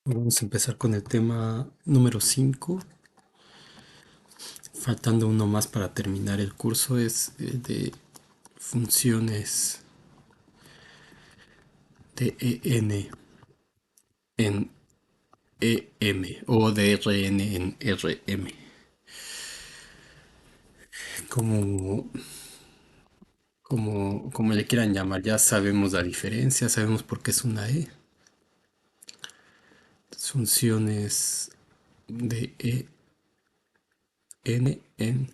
Vamos a empezar con el tema número 5. Faltando uno más para terminar el curso, es el de funciones de EN en EM o de RN en RM. Como, como le quieran llamar, ya sabemos la diferencia, sabemos por qué es una E. Funciones de EN en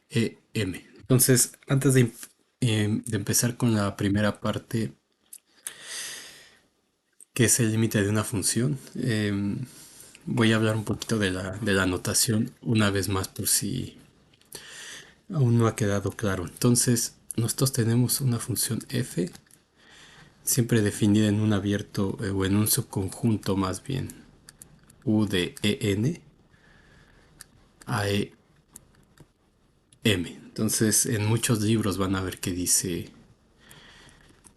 EM. Entonces, antes de empezar con la primera parte, que es el límite de una función. Voy a hablar un poquito de la notación una vez más por si aún no ha quedado claro. Entonces, nosotros tenemos una función f, siempre definida en un abierto o en un subconjunto más bien, u de en a m. Entonces, en muchos libros van a ver que dice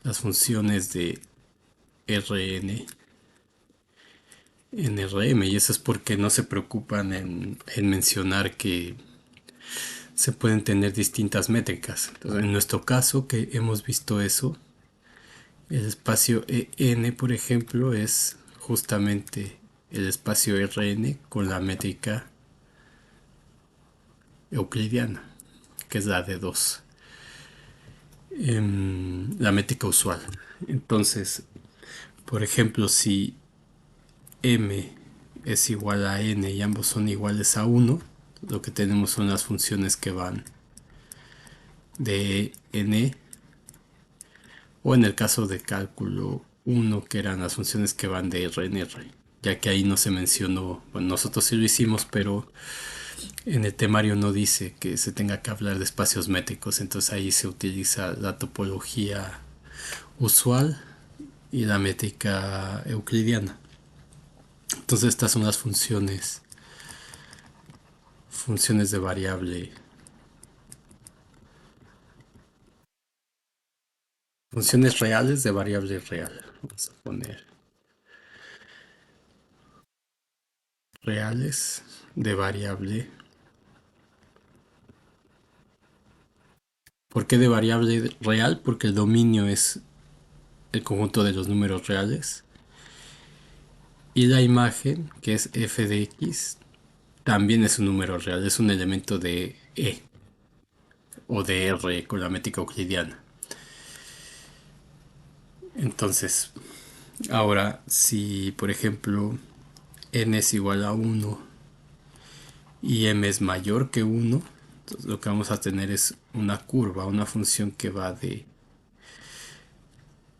las funciones de Rn en Rm, y eso es porque no se preocupan en mencionar que se pueden tener distintas métricas. Entonces, en nuestro caso, que hemos visto eso, el espacio EN, por ejemplo, es justamente el espacio Rn con la métrica euclidiana, que es la de 2, la métrica usual. Entonces, por ejemplo, si m es igual a n y ambos son iguales a 1, lo que tenemos son las funciones que van de n, o en el caso de cálculo uno, que eran las funciones que van de R en R, ya que ahí no se mencionó, bueno, nosotros sí lo hicimos, pero en el temario no dice que se tenga que hablar de espacios métricos, entonces ahí se utiliza la topología usual y la métrica euclidiana. Entonces estas son las funciones de variable, funciones reales de variable real. Vamos a poner reales de variable. ¿Por qué de variable real? Porque el dominio es el conjunto de los números reales. Y la imagen, que es f de x, también es un número real, es un elemento de E o de R con la métrica euclidiana. Entonces, ahora, si por ejemplo n es igual a 1 y m es mayor que 1, entonces lo que vamos a tener es una curva, una función que va de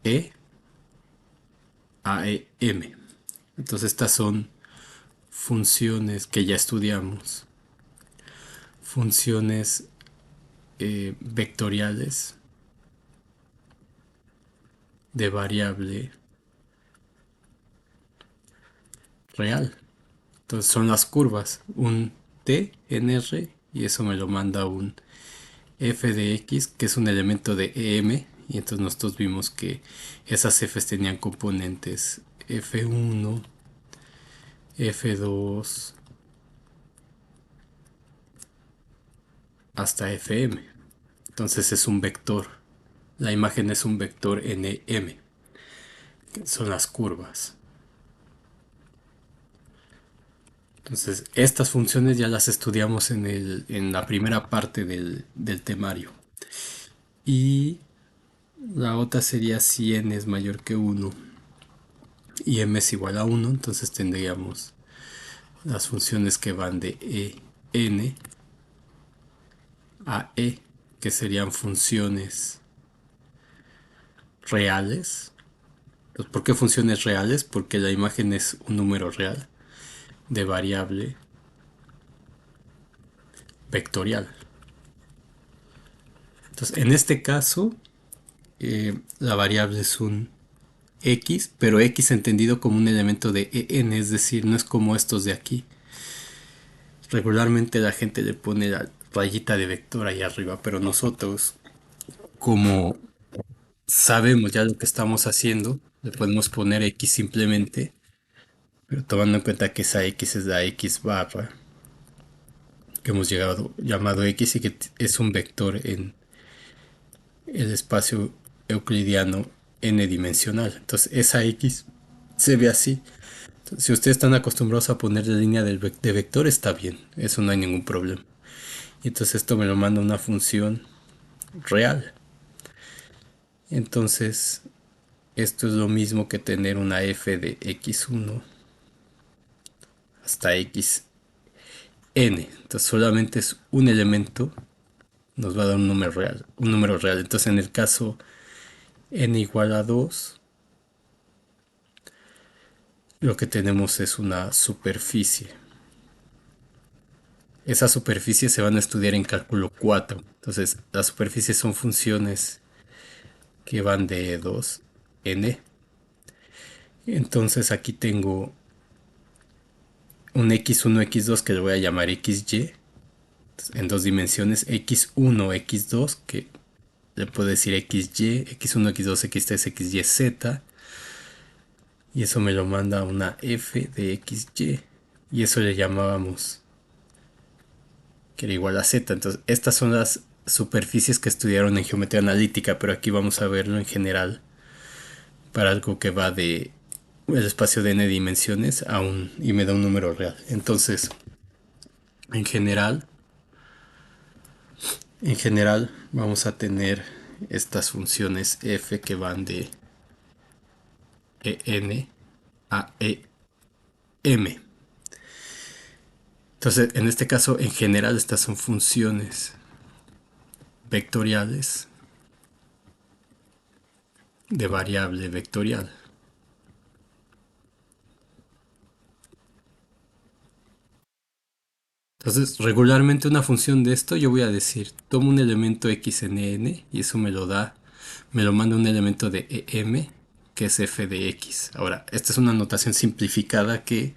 E a m. Entonces estas son funciones que ya estudiamos, funciones vectoriales de variable real. Entonces son las curvas, un t en r, y eso me lo manda un f de x, que es un elemento de em, y entonces nosotros vimos que esas f's tenían componentes f1, f2 hasta fm. Entonces es un vector. La imagen es un vector nm, que son las curvas. Entonces, estas funciones ya las estudiamos en la primera parte del temario. Y la otra sería si n es mayor que 1 y m es igual a 1, entonces tendríamos las funciones que van de n a e, que serían funciones reales. Entonces, ¿por qué funciones reales? Porque la imagen es un número real de variable vectorial. Entonces, en este caso, la variable es un x, pero x entendido como un elemento de en, es decir, no es como estos de aquí. Regularmente la gente le pone la rayita de vector ahí arriba, pero nosotros, como sabemos ya lo que estamos haciendo, le podemos poner x simplemente Pero tomando en cuenta que esa X es la X barra que hemos llamado X y que es un vector en el espacio euclidiano n dimensional. Entonces esa X se ve así. Entonces, si ustedes están acostumbrados a poner la línea de vector, está bien, eso no hay ningún problema. Y entonces esto me lo manda una función real. Entonces esto es lo mismo que tener una f de x1 hasta xn. Entonces solamente es un elemento, nos va a dar un número real. Un número real. Entonces en el caso n igual a 2, lo que tenemos es una superficie. Esas superficies se van a estudiar en cálculo 4. Entonces las superficies son funciones que van de 2n. Entonces aquí tengo un x1, x2 que lo voy a llamar xy en dos dimensiones, x1, x2 que le puedo decir xy, x1, x2, x3, xyz, y eso me lo manda una f de xy, y eso le llamábamos que era igual a z. Entonces estas son las superficies que estudiaron en geometría analítica, pero aquí vamos a verlo en general para algo que va de el espacio de n dimensiones a un y me da un número real. Entonces en general vamos a tener estas funciones f que van de en a em. Entonces, en este caso, en general, estas son funciones vectoriales de variable vectorial. Entonces, regularmente una función de esto, yo voy a decir, tomo un elemento x en n y eso me lo manda un elemento de em, que es f de x. Ahora, esta es una notación simplificada que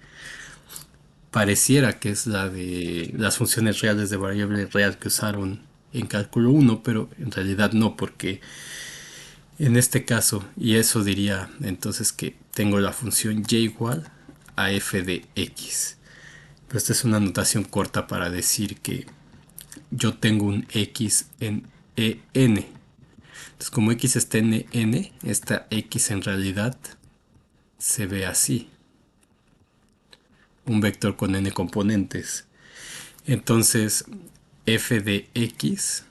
pareciera que es la de las funciones reales de variable real que usaron en cálculo 1, pero en realidad no, porque en este caso, y eso diría entonces que tengo la función y igual a f de x. Pero esta es una notación corta para decir que yo tengo un x en en. Entonces, como x está en n, esta x en realidad se ve así. Un vector con n componentes. Entonces, f de x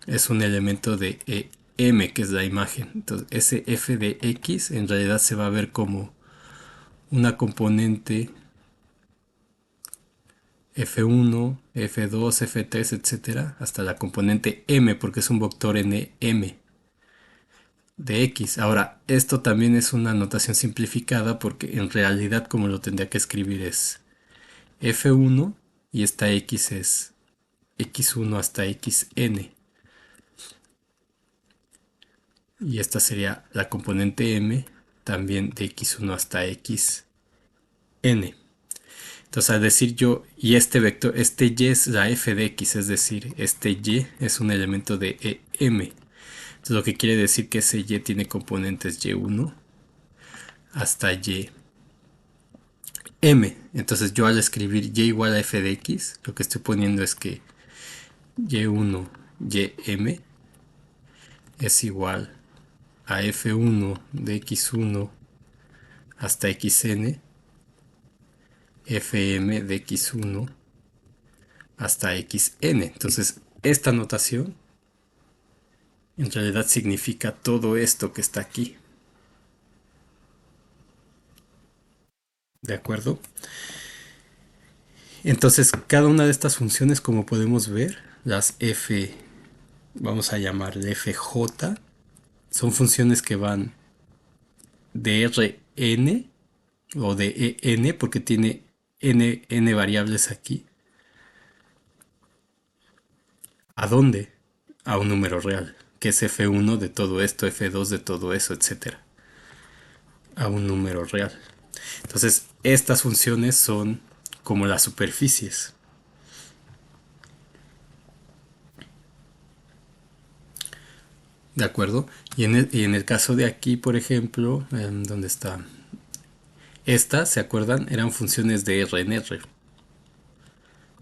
es un elemento de em, que es la imagen. Entonces, ese f de x en realidad se va a ver como una componente f1, f2, f3, etcétera, hasta la componente m, porque es un vector n m de x. Ahora, esto también es una notación simplificada porque en realidad como lo tendría que escribir es f1 y esta x es x1 hasta xn. Y esta sería la componente m también de x1 hasta xn. Entonces al decir yo, y este vector, este y es la f de x, es decir, este y es un elemento de em. Entonces lo que quiere decir que ese y tiene componentes y1 hasta y m. Entonces yo al escribir y igual a f de x, lo que estoy poniendo es que y1 y m es igual a f1 de x1 hasta xn, fm de x1 hasta xn. Entonces esta notación en realidad significa todo esto que está aquí. ¿De acuerdo? Entonces, cada una de estas funciones, como podemos ver, las f, vamos a llamarle fj, son funciones que van de Rn o de En, porque tiene n variables aquí. ¿A dónde? A un número real, que es f1 de todo esto, f2 de todo eso, etcétera. A un número real. Entonces, estas funciones son como las superficies. ¿De acuerdo? Y en el caso de aquí, por ejemplo, ¿dónde está? Estas, ¿se acuerdan? Eran funciones de RNR.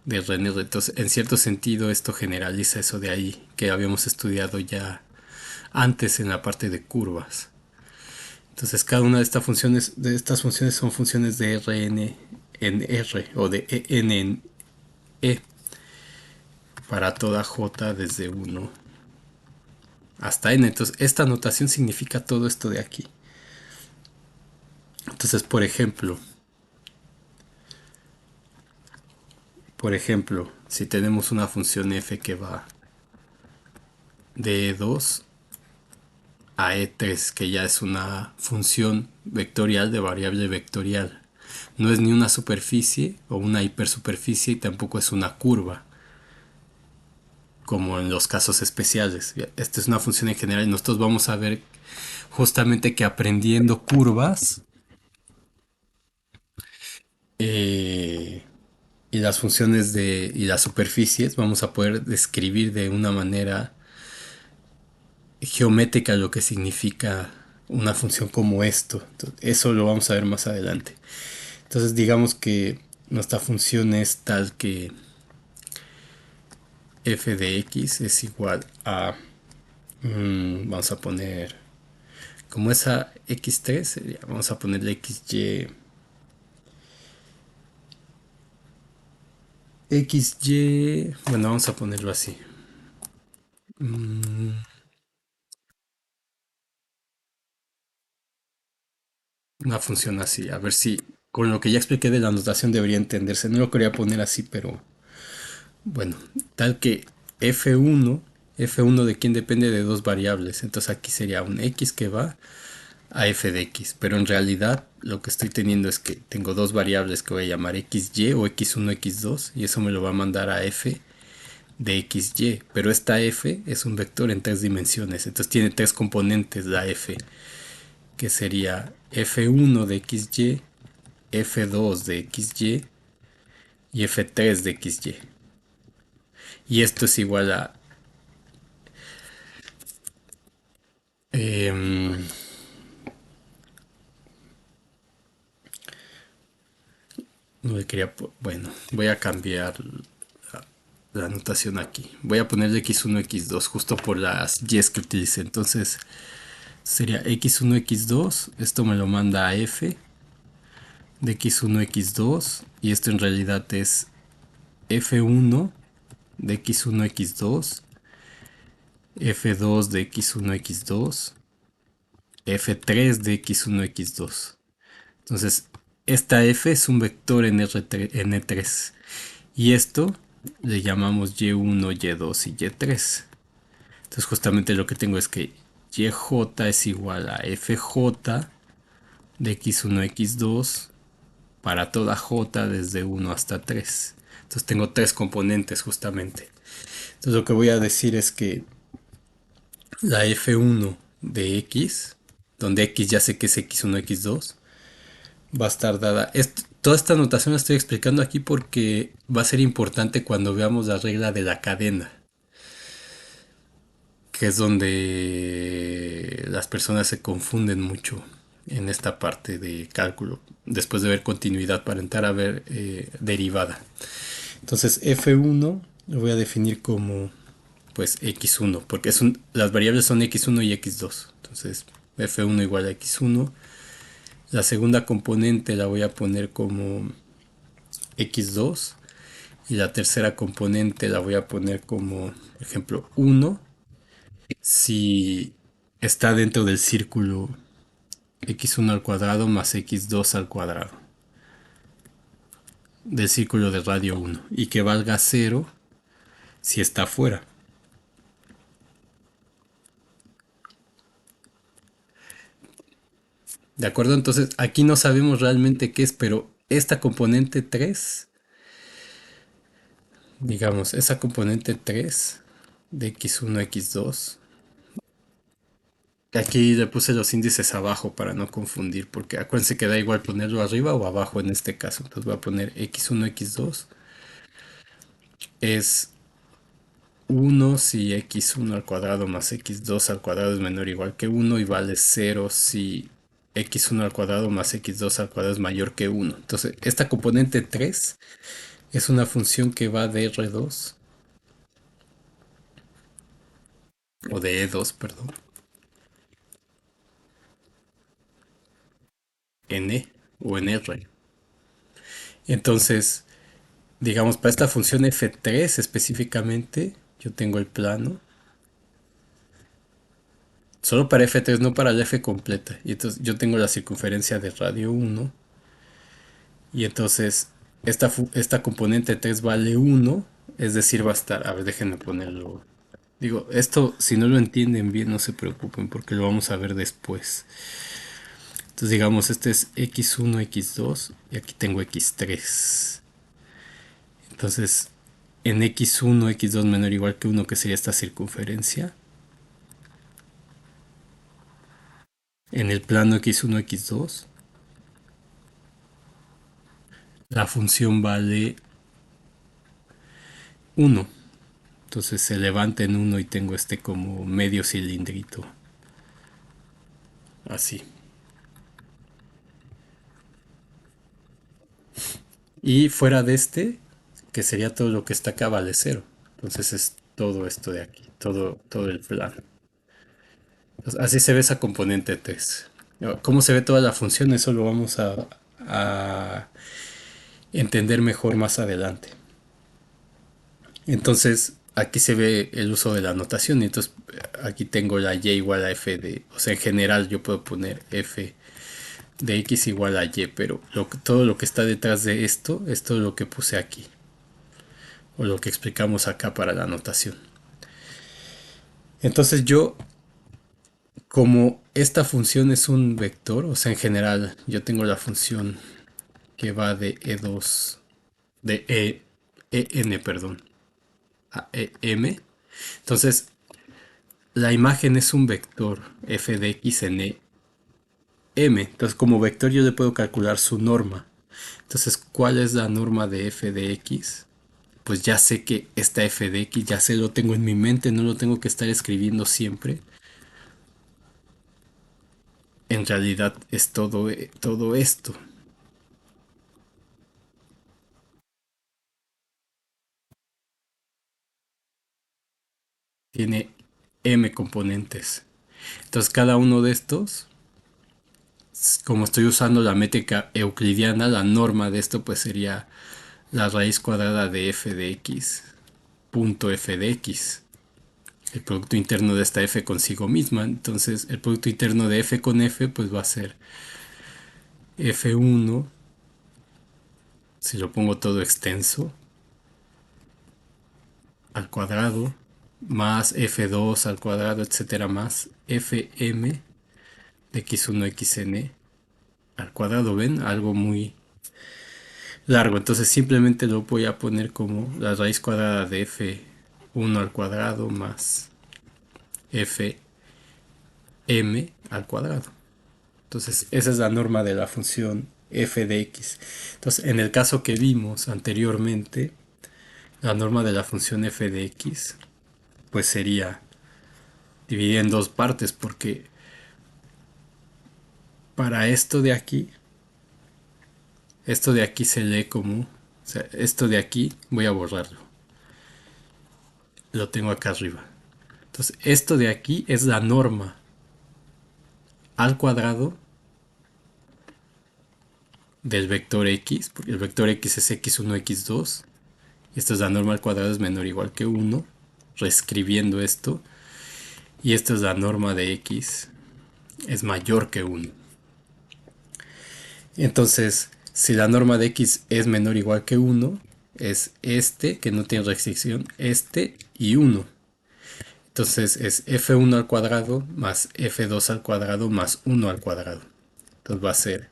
De RNR. Entonces, en cierto sentido, esto generaliza eso de ahí que habíamos estudiado ya antes en la parte de curvas. Entonces, cada una de estas funciones son funciones de Rn en R o de En en E para toda J desde uno hasta N. Entonces, esta notación significa todo esto de aquí. Entonces, por ejemplo, si tenemos una función f que va de E2 a E3, que ya es una función vectorial de variable vectorial. No es ni una superficie o una hipersuperficie y tampoco es una curva, como en los casos especiales. Esta es una función en general y nosotros vamos a ver justamente que aprendiendo curvas eh, y las funciones y las superficies vamos a poder describir de una manera geométrica lo que significa una función como esto. Entonces, eso lo vamos a ver más adelante. Entonces digamos que nuestra función es tal que f de x es igual a, vamos a poner, como esa x3, vamos a ponerle xy, bueno, vamos a ponerlo así. Una función así, a ver si con lo que ya expliqué de la notación debería entenderse. No lo quería poner así, pero bueno, tal que f1 de quien depende de dos variables. Entonces aquí sería un x que va a f de x, pero en realidad lo que estoy teniendo es que tengo dos variables que voy a llamar xy o x1, x2 y eso me lo va a mandar a f de xy, pero esta f es un vector en tres dimensiones, entonces tiene tres componentes la f, que sería f1 de xy, f2 de xy y f3 de xy. Y esto es igual a eh, no le quería, bueno, voy a cambiar la anotación aquí. Voy a ponerle x1, x2 justo por las y's que utilicé. Entonces sería x1, x2. Esto me lo manda a f de x1, x2. Y esto en realidad es f1 de x1, x2. f2 de x1, x2. f3 de x1, x2. Entonces, esta f es un vector en, en E3. Y esto le llamamos y1, y2 y y3. Entonces justamente lo que tengo es que yj es igual a fj de x1 x2 para toda j desde 1 hasta 3. Entonces tengo tres componentes justamente. Entonces lo que voy a decir es que la f1 de x, donde x ya sé que es x1 x2, va a estar dada. Toda esta notación la estoy explicando aquí porque va a ser importante cuando veamos la regla de la cadena, que es donde las personas se confunden mucho en esta parte de cálculo, después de ver continuidad para entrar a ver derivada. Entonces f1 lo voy a definir como pues x1, porque las variables son x1 y x2. Entonces f1 igual a x1. La segunda componente la voy a poner como x2 y la tercera componente la voy a poner como, por ejemplo, 1 si está dentro del círculo x1 al cuadrado más x2 al cuadrado del círculo de radio 1 y que valga 0 si está fuera. ¿De acuerdo? Entonces aquí no sabemos realmente qué es, pero esta componente 3, digamos, esa componente 3 de x1, x2, aquí le puse los índices abajo para no confundir, porque acuérdense que da igual ponerlo arriba o abajo en este caso. Entonces voy a poner x1, x2 es 1 si x1 al cuadrado más x2 al cuadrado es menor o igual que 1 y vale 0 si x1 al cuadrado más x2 al cuadrado es mayor que uno. Entonces, esta componente 3 es una función que va de R2, o de E2, perdón, en E o en R. Entonces, digamos, para esta función f3 específicamente, yo tengo el plano. Solo para f3, no para la f completa. Y entonces yo tengo la circunferencia de radio 1. Y entonces esta componente 3 vale 1. Es decir, va a estar... A ver, déjenme ponerlo. Digo, esto si no lo entienden bien, no se preocupen porque lo vamos a ver después. Entonces digamos, este es x1, x2 y aquí tengo x3. Entonces, en x1, x2 menor o igual que 1, que sería esta circunferencia, en el plano x1, x2, la función vale 1. Entonces se levanta en 1 y tengo este como medio cilindrito. Así. Y fuera de este, que sería todo lo que está acá, vale 0. Entonces es todo esto de aquí, todo el plano. Entonces, así se ve esa componente 3. ¿Cómo se ve toda la función? Eso lo vamos a entender mejor más adelante. Entonces, aquí se ve el uso de la notación. Y entonces, aquí tengo la y igual a f de... O sea, en general yo puedo poner f de x igual a y, pero todo lo que está detrás de esto es todo lo que puse aquí. O lo que explicamos acá para la notación. Entonces yo, como esta función es un vector, o sea, en general yo tengo la función que va de E2, de EN, perdón, a EM. Entonces, la imagen es un vector f de x en EM. Entonces, como vector yo le puedo calcular su norma. Entonces, ¿cuál es la norma de f de x? Pues ya sé que esta f de x, ya sé, lo tengo en mi mente, no lo tengo que estar escribiendo siempre. En realidad es todo esto. Tiene m componentes. Entonces, cada uno de estos, como estoy usando la métrica euclidiana, la norma de esto pues sería la raíz cuadrada de f de x punto f de x, el producto interno de esta f consigo misma. Entonces el producto interno de f con f pues va a ser f1, si lo pongo todo extenso, al cuadrado, más f2 al cuadrado, etcétera, más fm de x1 xn al cuadrado. ¿Ven? Algo muy largo. Entonces simplemente lo voy a poner como la raíz cuadrada de f1 al cuadrado más fm al cuadrado. Entonces esa es la norma de la función f de x. Entonces en el caso que vimos anteriormente, la norma de la función f de x pues sería dividida en dos partes, porque para esto de aquí se lee como, o sea, esto de aquí voy a borrarlo, lo tengo acá arriba. Entonces esto de aquí es la norma al cuadrado del vector x, porque el vector x es x1, x2, y esto es la norma al cuadrado es menor o igual que 1, reescribiendo esto, y esto es la norma de x es mayor que 1. Entonces, si la norma de x es menor o igual que 1, es este, que no tiene restricción, este y 1. Entonces es f1 al cuadrado más f2 al cuadrado más 1 al cuadrado. Entonces va a ser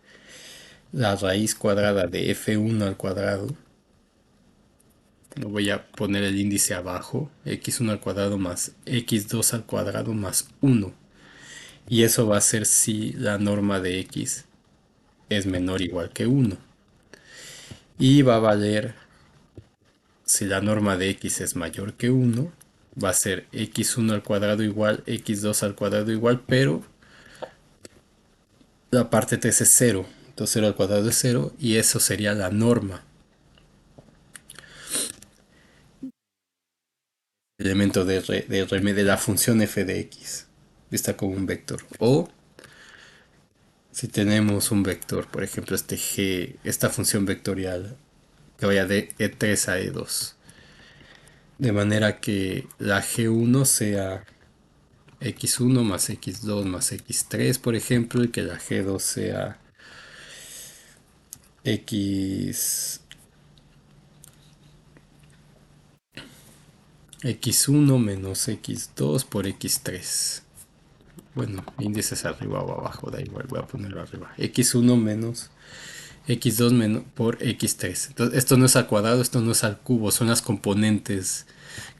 la raíz cuadrada de f1 al cuadrado. Lo voy a poner el índice abajo. X1 al cuadrado más x2 al cuadrado más 1. Y eso va a ser si la norma de x es menor o igual que 1. Y va a valer, si la norma de x es mayor que 1, va a ser x1 al cuadrado igual, x2 al cuadrado igual, pero la parte 3 es cero. Entonces 0 al cuadrado es cero y eso sería la norma, el elemento de la función f de x, vista como un vector. O si tenemos un vector, por ejemplo este g, esta función vectorial que vaya de e3 a e2, de manera que la g1 sea x1 más x2 más x3, por ejemplo, y que la g2 sea x x1 menos x2 por x3. Bueno, índices arriba o abajo, da igual, voy a ponerlo arriba. x1 menos x2 menos por x3. Entonces, esto no es al cuadrado, esto no es al cubo, son las componentes.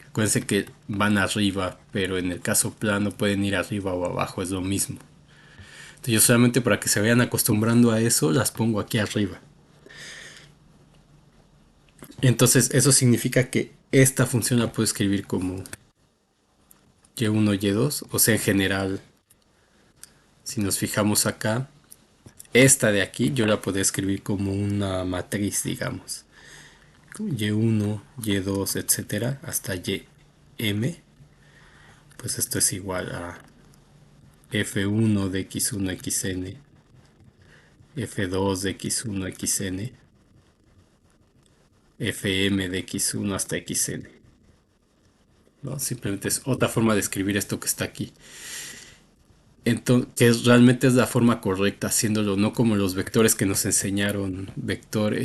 Acuérdense que van arriba, pero en el caso plano pueden ir arriba o abajo, es lo mismo. Entonces, yo solamente para que se vayan acostumbrando a eso, las pongo aquí arriba. Entonces, eso significa que esta función la puedo escribir como y1, y2, o sea, en general, si nos fijamos acá, esta de aquí yo la puedo escribir como una matriz, digamos. Y1, Y2, etcétera, hasta Ym, pues esto es igual a F1 de X1 XN, F2 de X1 XN, Fm de X1 hasta XN. ¿No? Simplemente es otra forma de escribir esto que está aquí. Entonces, que realmente es la forma correcta, haciéndolo no como los vectores que nos enseñaron, vector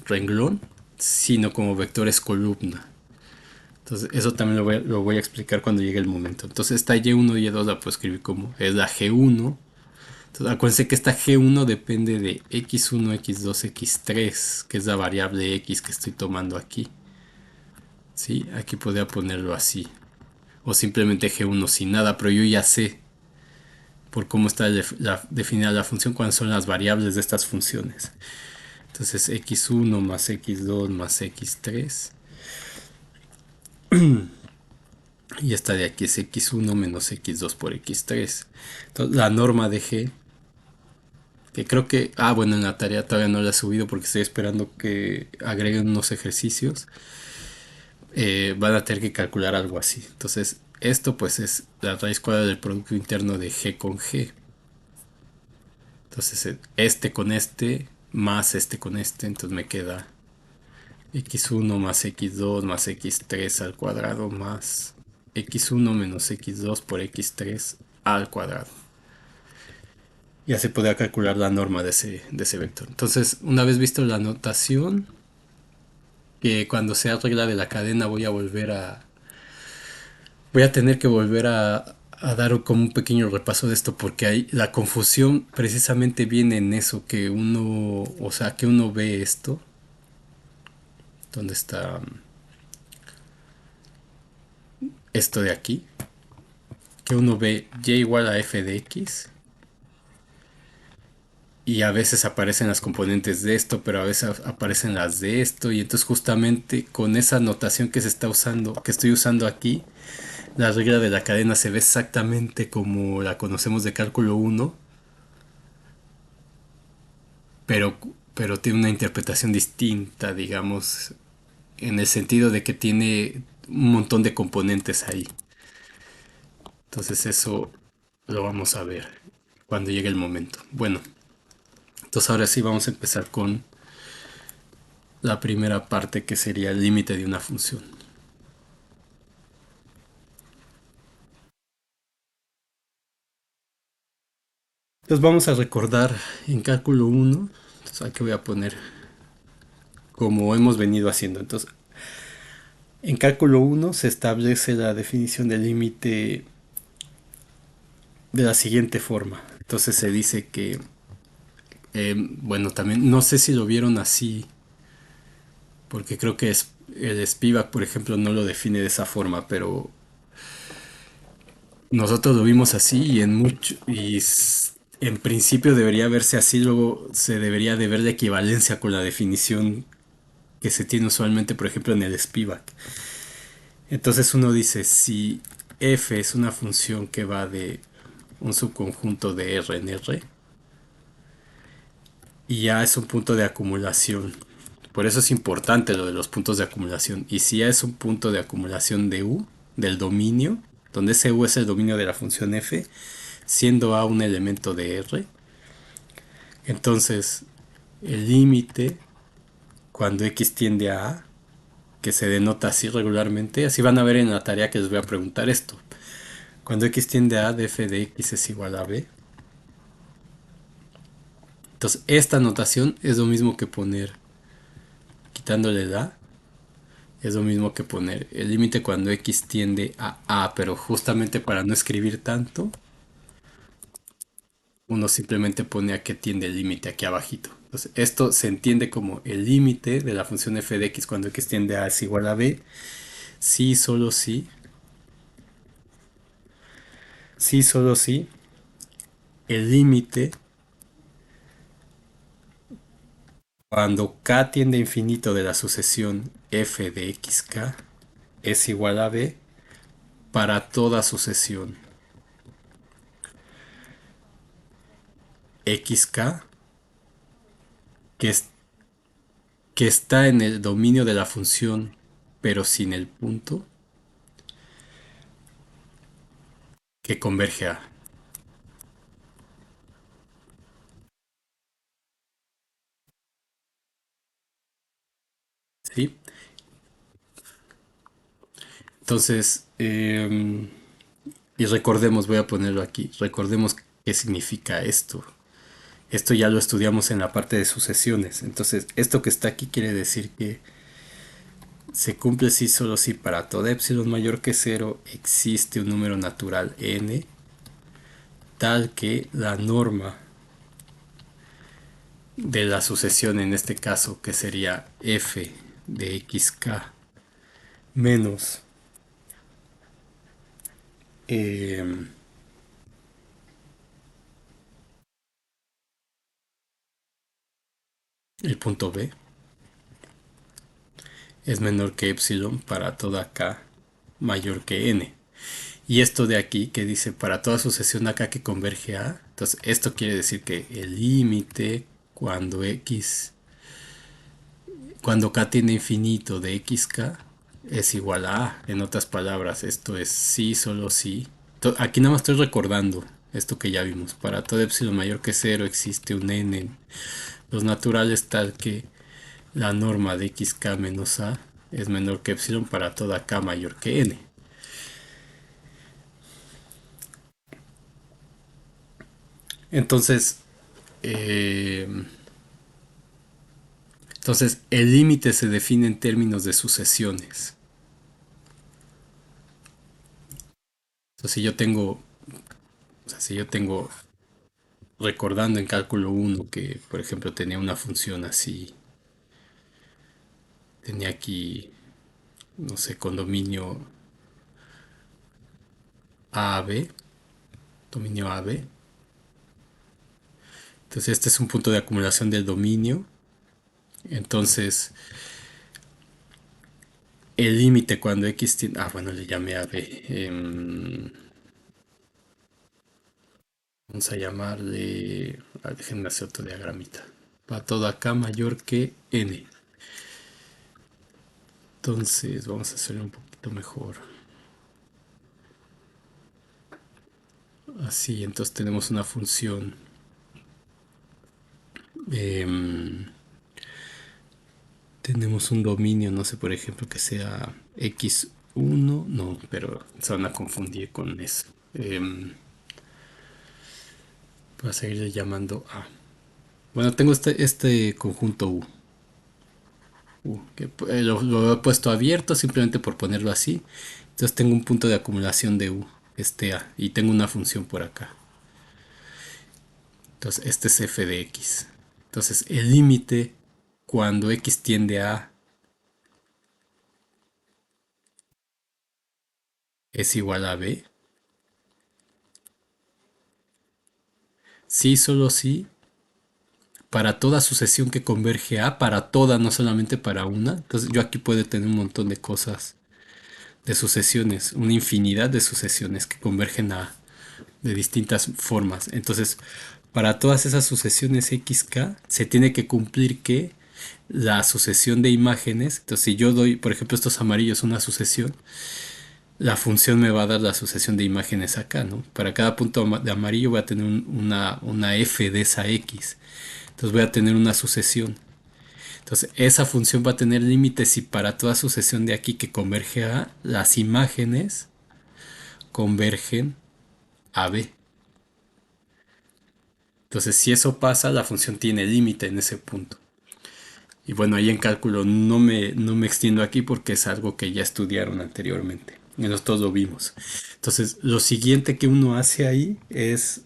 renglón, sino como vectores columna. Entonces, eso también lo voy a explicar cuando llegue el momento. Entonces, esta Y1 y Y2 la puedo escribir como es la G1. Entonces, acuérdense que esta G1 depende de X1, X2, X3, que es la variable X que estoy tomando aquí. ¿Sí? Aquí podría ponerlo así. O simplemente G1 sin nada, pero yo ya sé por cómo está definida la función, cuáles son las variables de estas funciones. Entonces x1 más x2 más x3. Y esta de aquí es x1 menos x2 por x3. Entonces la norma de g, que creo que, bueno, en la tarea todavía no la he subido porque estoy esperando que agreguen unos ejercicios. Van a tener que calcular algo así. Entonces esto pues es la raíz cuadrada del producto interno de g con g. Entonces este con este más este con este, entonces me queda x1 más x2 más x3 al cuadrado más x1 menos x2 por x3 al cuadrado. Ya se podría calcular la norma de ese vector. Entonces, una vez visto la notación, que cuando sea regla de la cadena voy a tener que volver a dar como un pequeño repaso de esto porque hay, la confusión precisamente viene en eso, que uno, o sea, que uno ve esto, donde está esto de aquí, que uno ve y igual a f de x y a veces aparecen las componentes de esto, pero a veces aparecen las de esto y entonces justamente con esa notación que se está usando, que estoy usando aquí, la regla de la cadena se ve exactamente como la conocemos de cálculo uno, pero, pero tiene una interpretación distinta, digamos, en el sentido de que tiene un montón de componentes ahí. Entonces eso lo vamos a ver cuando llegue el momento. Bueno, entonces ahora sí vamos a empezar con la primera parte que sería el límite de una función. Entonces vamos a recordar en cálculo uno. Entonces aquí voy a poner como hemos venido haciendo. Entonces en cálculo uno se establece la definición del límite de la siguiente forma. Entonces se dice que, bueno, también no sé si lo vieron así, porque creo que el Spivak, por ejemplo, no lo define de esa forma, pero nosotros lo vimos así y en principio debería verse así, luego se debería de ver la equivalencia con la definición que se tiene usualmente, por ejemplo, en el Spivak. Entonces uno dice, si f es una función que va de un subconjunto de R en R, y ya es un punto de acumulación. Por eso es importante lo de los puntos de acumulación. Y si ya es un punto de acumulación de U, del dominio, donde ese U es el dominio de la función f, siendo A un elemento de R, entonces el límite cuando x tiende a A, que se denota así regularmente, así van a ver en la tarea que les voy a preguntar esto. Cuando x tiende a A, de f de x es igual a b. Entonces esta notación es lo mismo que poner, quitándole la, es lo mismo que poner el límite cuando x tiende a A, pero justamente para no escribir tanto, uno simplemente pone a qué tiende el límite aquí abajito. Entonces, esto se entiende como el límite de la función f de x cuando x tiende a es igual a b, si solo si solo si el límite cuando k tiende a infinito de la sucesión f de xk es igual a b para toda sucesión xk que, es, que está en el dominio de la función pero sin el punto que converge a. ¿Sí? Entonces, y recordemos, voy a ponerlo aquí, recordemos qué significa esto. Esto ya lo estudiamos en la parte de sucesiones. Entonces, esto que está aquí quiere decir que se cumple si solo si para toda epsilon mayor que cero existe un número natural n tal que la norma de la sucesión en este caso que sería f de xk menos eh, el punto b es menor que epsilon para toda k mayor que n. Y esto de aquí que dice para toda sucesión acá que converge a, entonces esto quiere decir que el límite cuando x, cuando k tiende a infinito de xk es igual a A. En otras palabras, esto es sí, solo sí. Aquí nada más estoy recordando esto que ya vimos. Para todo epsilon mayor que cero existe un n en los naturales tal que la norma de xk menos a es menor que epsilon para toda k mayor que n. Entonces, eh, entonces el límite se define en términos de sucesiones. Entonces, si yo tengo recordando en cálculo uno que, por ejemplo, tenía una función así, tenía aquí, no sé, condominio AB, dominio AB. Entonces, este es un punto de acumulación del dominio. Entonces, el límite cuando x tiene. Ah, bueno, le llamé AB. Vamos a llamarle. Déjenme hacer otro diagramita. Para todo acá mayor que n. Entonces, vamos a hacerlo un poquito mejor. Así, entonces tenemos una función. em, Tenemos un dominio, no sé, por ejemplo, que sea x1, no, pero se van a confundir con eso. Voy a seguirle llamando A. Bueno, tengo este conjunto U que lo he puesto abierto simplemente por ponerlo así. Entonces tengo un punto de acumulación de U, este A, y tengo una función por acá. Entonces este es f de x. Entonces el límite cuando x tiende a A es igual a B. Sí, solo sí, para toda sucesión que converge a, para toda, no solamente para una. Entonces yo aquí puedo tener un montón de cosas, de sucesiones, una infinidad de sucesiones que convergen a de distintas formas. Entonces, para todas esas sucesiones XK se tiene que cumplir que la sucesión de imágenes, entonces si yo doy, por ejemplo, estos amarillos una sucesión, la función me va a dar la sucesión de imágenes acá, ¿no? Para cada punto de amarillo voy a tener una f de esa x. Entonces voy a tener una sucesión. Entonces esa función va a tener límites si para toda sucesión de aquí que converge a las imágenes convergen a b. Entonces si eso pasa, la función tiene límite en ese punto. Y bueno, ahí en cálculo no me extiendo aquí porque es algo que ya estudiaron anteriormente. Nosotros lo vimos. Entonces, lo siguiente que uno hace ahí es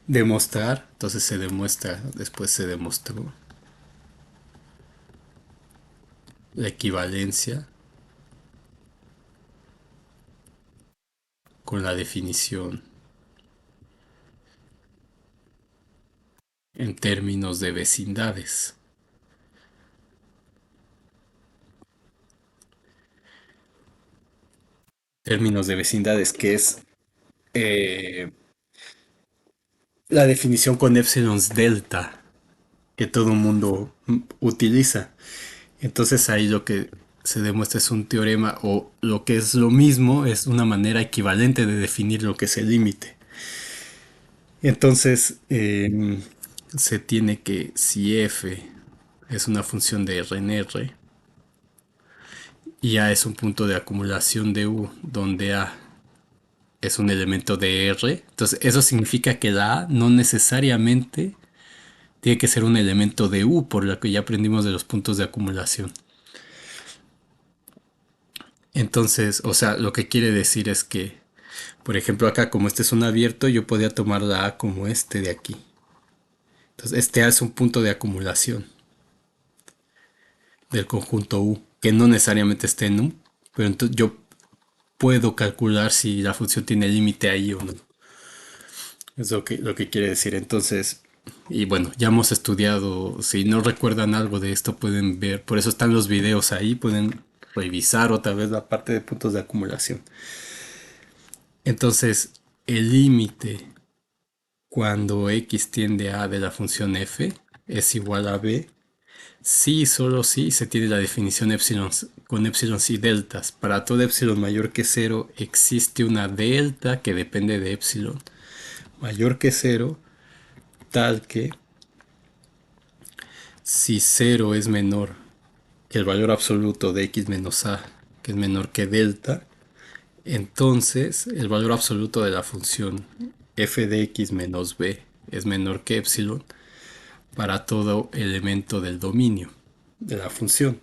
demostrar. Entonces se demuestra, después se demostró la equivalencia con la definición en términos de vecindades. Términos de vecindades, que es eh, la definición con epsilons delta que todo el mundo utiliza. Entonces ahí lo que se demuestra es un teorema o lo que es lo mismo es una manera equivalente de definir lo que es el límite. Entonces se tiene que si f es una función de R en R y A es un punto de acumulación de U donde A es un elemento de R, entonces eso significa que la A no necesariamente tiene que ser un elemento de U, por lo que ya aprendimos de los puntos de acumulación. Entonces, o sea, lo que quiere decir es que, por ejemplo, acá como este es un abierto, yo podría tomar la A como este de aquí. Entonces, este A es un punto de acumulación del conjunto U, que no necesariamente esté en U, pero entonces yo puedo calcular si la función tiene límite ahí o no. Es lo que quiere decir. Entonces, y bueno, ya hemos estudiado, si no recuerdan algo de esto, pueden ver, por eso están los videos ahí, pueden revisar otra vez la parte de puntos de acumulación. Entonces, el límite cuando x tiende a de la función f es igual a b, si y solo si se tiene la definición epsilon con epsilon y deltas. Para todo epsilon mayor que cero existe una delta que depende de epsilon mayor que cero, tal que si cero es menor que el valor absoluto de x menos a, que es menor que delta, entonces el valor absoluto de la función f de x menos b es menor que epsilon para todo elemento del dominio de la función.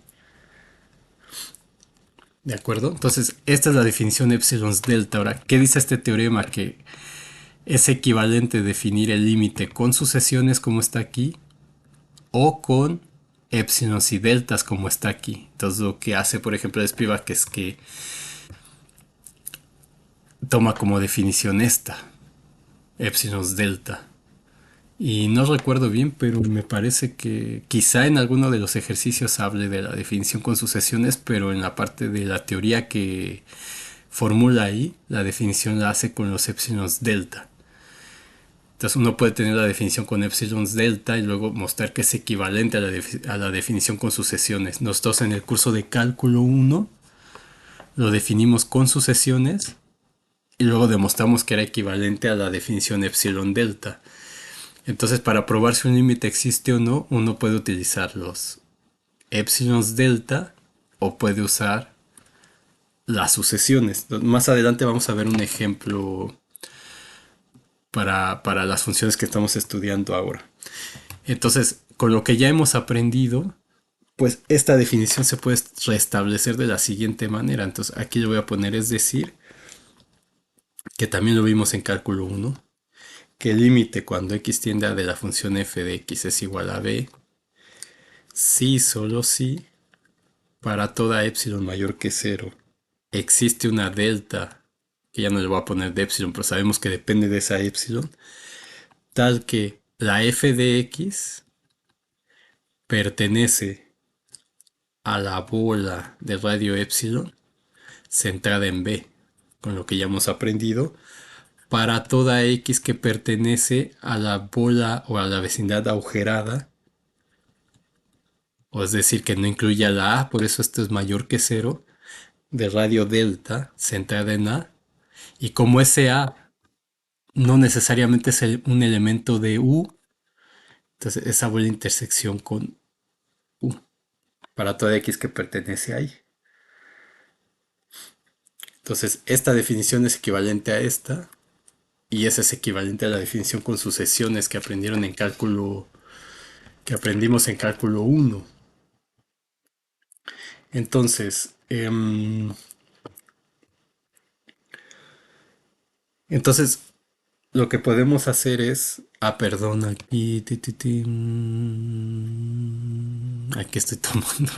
¿De acuerdo? Entonces, esta es la definición de epsilon delta. Ahora, ¿qué dice este teorema? Que es equivalente definir el límite con sucesiones como está aquí o con epsilon y deltas como está aquí. Entonces, lo que hace, por ejemplo, Spivak es que toma como definición esta, epsilon delta. Y no recuerdo bien, pero me parece que quizá en alguno de los ejercicios hable de la definición con sucesiones, pero en la parte de la teoría que formula ahí, la definición la hace con los epsilons delta. Entonces uno puede tener la definición con epsilons delta y luego mostrar que es equivalente a la definición con sucesiones. Nosotros en el curso de cálculo 1 lo definimos con sucesiones y luego demostramos que era equivalente a la definición epsilon delta. Entonces, para probar si un límite existe o no, uno puede utilizar los epsilons delta o puede usar las sucesiones. Más adelante vamos a ver un ejemplo para las funciones que estamos estudiando ahora. Entonces, con lo que ya hemos aprendido, pues esta definición se puede restablecer de la siguiente manera. Entonces, aquí le voy a poner, es decir, que también lo vimos en cálculo 1, que el límite cuando x tiende a de la función f de x es igual a b, si solo si para toda epsilon mayor que cero existe una delta, que ya no le voy a poner de epsilon, pero sabemos que depende de esa epsilon, tal que la f de x pertenece a la bola de radio epsilon centrada en b, con lo que ya hemos aprendido, para toda X que pertenece a la bola o a la vecindad agujerada, o es decir, que no incluye a la A, por eso esto es mayor que cero, de radio delta centrada en A, y como ese A no necesariamente es un elemento de U, entonces esa bola de intersección con U, para toda X que pertenece ahí. Entonces, esta definición es equivalente a esta, y esa es equivalente a la definición con sucesiones que aprendimos en cálculo uno. Entonces, entonces lo que podemos hacer es, perdón, aquí, aquí estoy tomando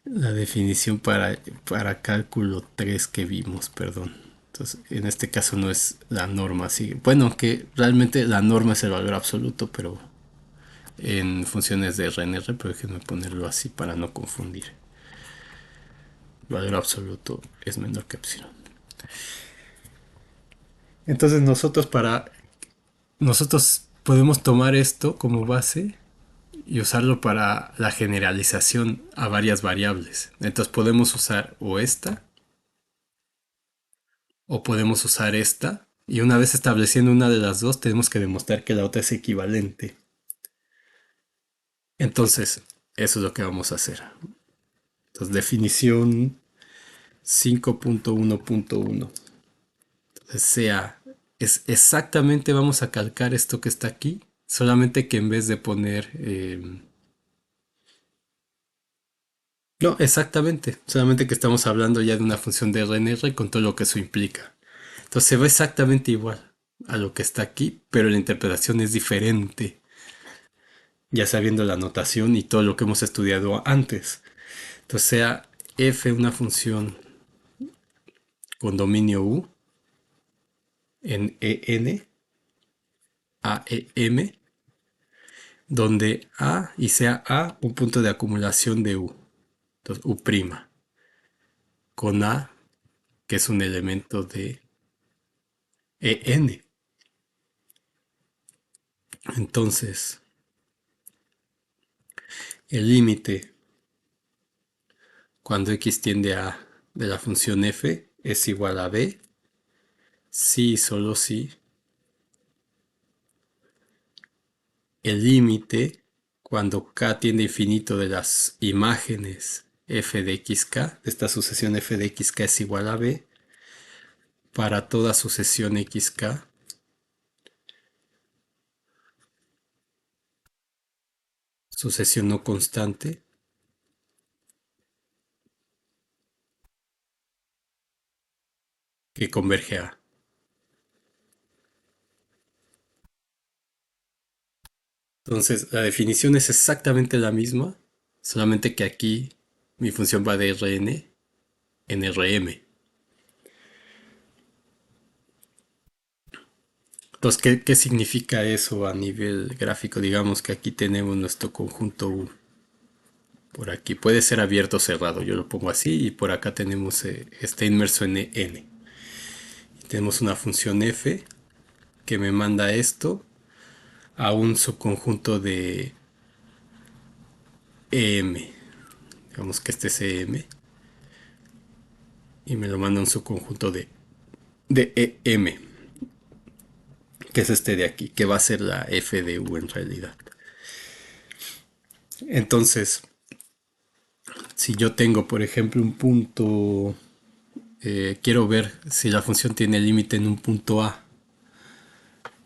la definición para cálculo 3 que vimos, perdón. Entonces, en este caso no es la norma, sí. Bueno, que realmente la norma es el valor absoluto, pero en funciones de RNR, pero déjenme ponerlo así para no confundir. El valor absoluto es menor que epsilon. Entonces nosotros podemos tomar esto como base y usarlo para la generalización a varias variables. Entonces podemos usar o esta o podemos usar esta, y una vez estableciendo una de las dos tenemos que demostrar que la otra es equivalente. Entonces, eso es lo que vamos a hacer. Entonces, definición 5.1.1. Sea, es exactamente, vamos a calcar esto que está aquí, solamente que en vez de poner... no, exactamente, solamente que estamos hablando ya de una función de RNR con todo lo que eso implica. Entonces se ve exactamente igual a lo que está aquí, pero la interpretación es diferente, ya sabiendo la notación y todo lo que hemos estudiado antes. Entonces sea f una función con dominio U en EN, AEM, donde A y sea A un punto de acumulación de U. Entonces U', con A, que es un elemento de EN. Entonces, el límite cuando x tiende a de la función f es igual a b si y solo si el límite cuando k tiende a infinito de las imágenes f de xk, de esta sucesión f de xk es igual a b para toda sucesión xk, sucesión no constante, que converge a. Entonces, la definición es exactamente la misma, solamente que aquí mi función va de Rn en Rm. Entonces, ¿qué significa eso a nivel gráfico? Digamos que aquí tenemos nuestro conjunto U. Por aquí puede ser abierto o cerrado, yo lo pongo así, y por acá tenemos está inmerso en N. Y tenemos una función f que me manda esto a un subconjunto de EM. Digamos que este es EM. Y me lo manda a un subconjunto de EM, que es este de aquí, que va a ser la f de U en realidad. Entonces, si yo tengo, por ejemplo, un punto, quiero ver si la función tiene límite en un punto A.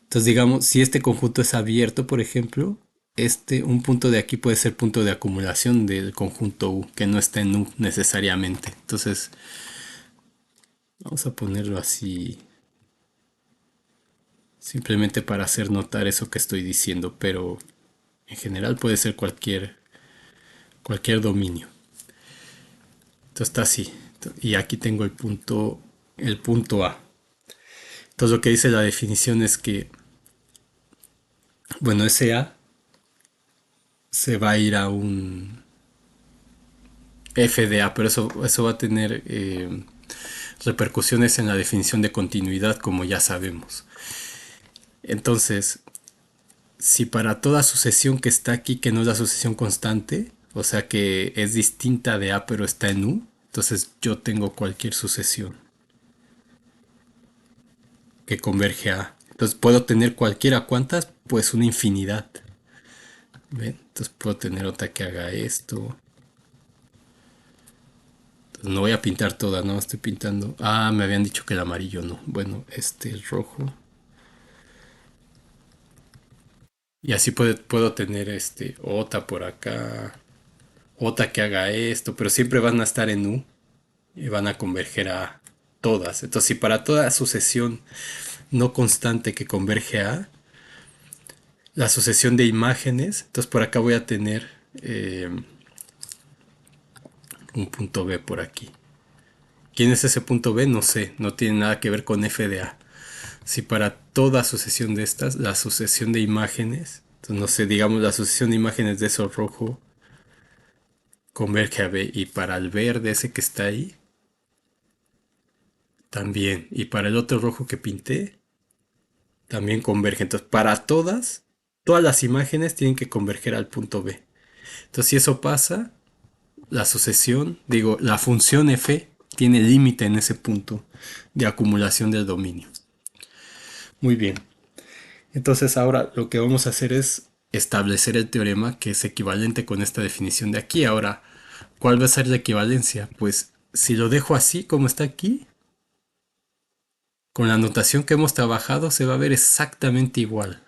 Entonces, digamos, si este conjunto es abierto, por ejemplo, un punto de aquí puede ser punto de acumulación del conjunto U, que no está en U necesariamente. Entonces, vamos a ponerlo así, simplemente para hacer notar eso que estoy diciendo, pero en general puede ser cualquier dominio. Entonces está así. Y aquí tengo el punto A. Entonces lo que dice la definición es que, bueno, ese A se va a ir a un FDA, pero eso va a tener repercusiones en la definición de continuidad, como ya sabemos. Entonces, si para toda sucesión que está aquí, que no es la sucesión constante, o sea que es distinta de A pero está en U, entonces yo tengo cualquier sucesión que converge a A. Entonces puedo tener cualquiera, ¿cuántas? Pues una infinidad. ¿Ven? Entonces puedo tener otra que haga esto. Entonces no voy a pintar toda, no estoy pintando. Ah, me habían dicho que el amarillo no. Bueno, este es rojo. Y así puedo tener otra por acá, otra que haga esto, pero siempre van a estar en U y van a converger a todas. Entonces, si para toda sucesión no constante que converge a la sucesión de imágenes, entonces por acá voy a tener un punto B por aquí. ¿Quién es ese punto B? No sé, no tiene nada que ver con F de A. Si para toda sucesión de estas, la sucesión de imágenes, entonces no sé, digamos la sucesión de imágenes de eso rojo converge a B y para el verde ese que está ahí también y para el otro rojo que pinté también converge. Entonces para todas las imágenes tienen que converger al punto B. Entonces si eso pasa, la sucesión, digo, la función f tiene límite en ese punto de acumulación del dominio. Muy bien. Entonces ahora lo que vamos a hacer es establecer el teorema que es equivalente con esta definición de aquí. Ahora, ¿cuál va a ser la equivalencia? Pues si lo dejo así como está aquí, con la notación que hemos trabajado se va a ver exactamente igual.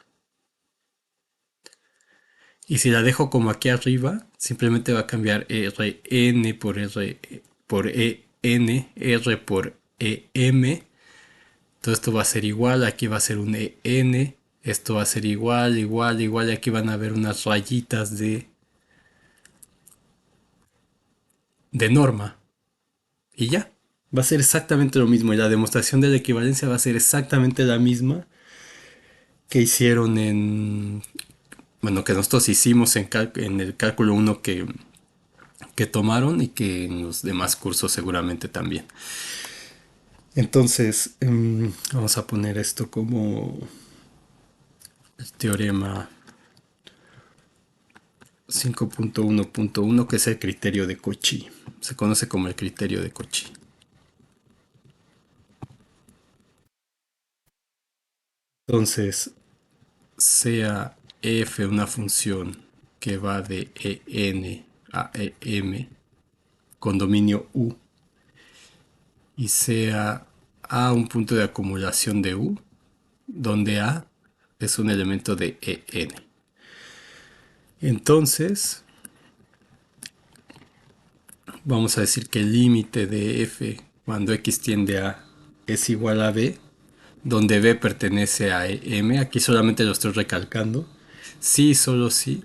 Y si la dejo como aquí arriba, simplemente va a cambiar Rn por R por En, R por Em. Todo esto va a ser igual, aquí va a ser un En, esto va a ser igual, igual, igual, y aquí van a haber unas rayitas de norma. Y ya, va a ser exactamente lo mismo. Y la demostración de la equivalencia va a ser exactamente la misma que hicieron bueno, que nosotros hicimos en el cálculo 1 que tomaron y que en los demás cursos seguramente también. Entonces, vamos a poner esto como el teorema 5.1.1, que es el criterio de Cauchy. Se conoce como el criterio de Cauchy. Entonces, sea f una función que va de en a em con dominio u y sea a un punto de acumulación de u, donde a es un elemento de en. Entonces, vamos a decir que el límite de f cuando x tiende a es igual a b, donde b pertenece a m, aquí solamente lo estoy recalcando, sí, solo sí,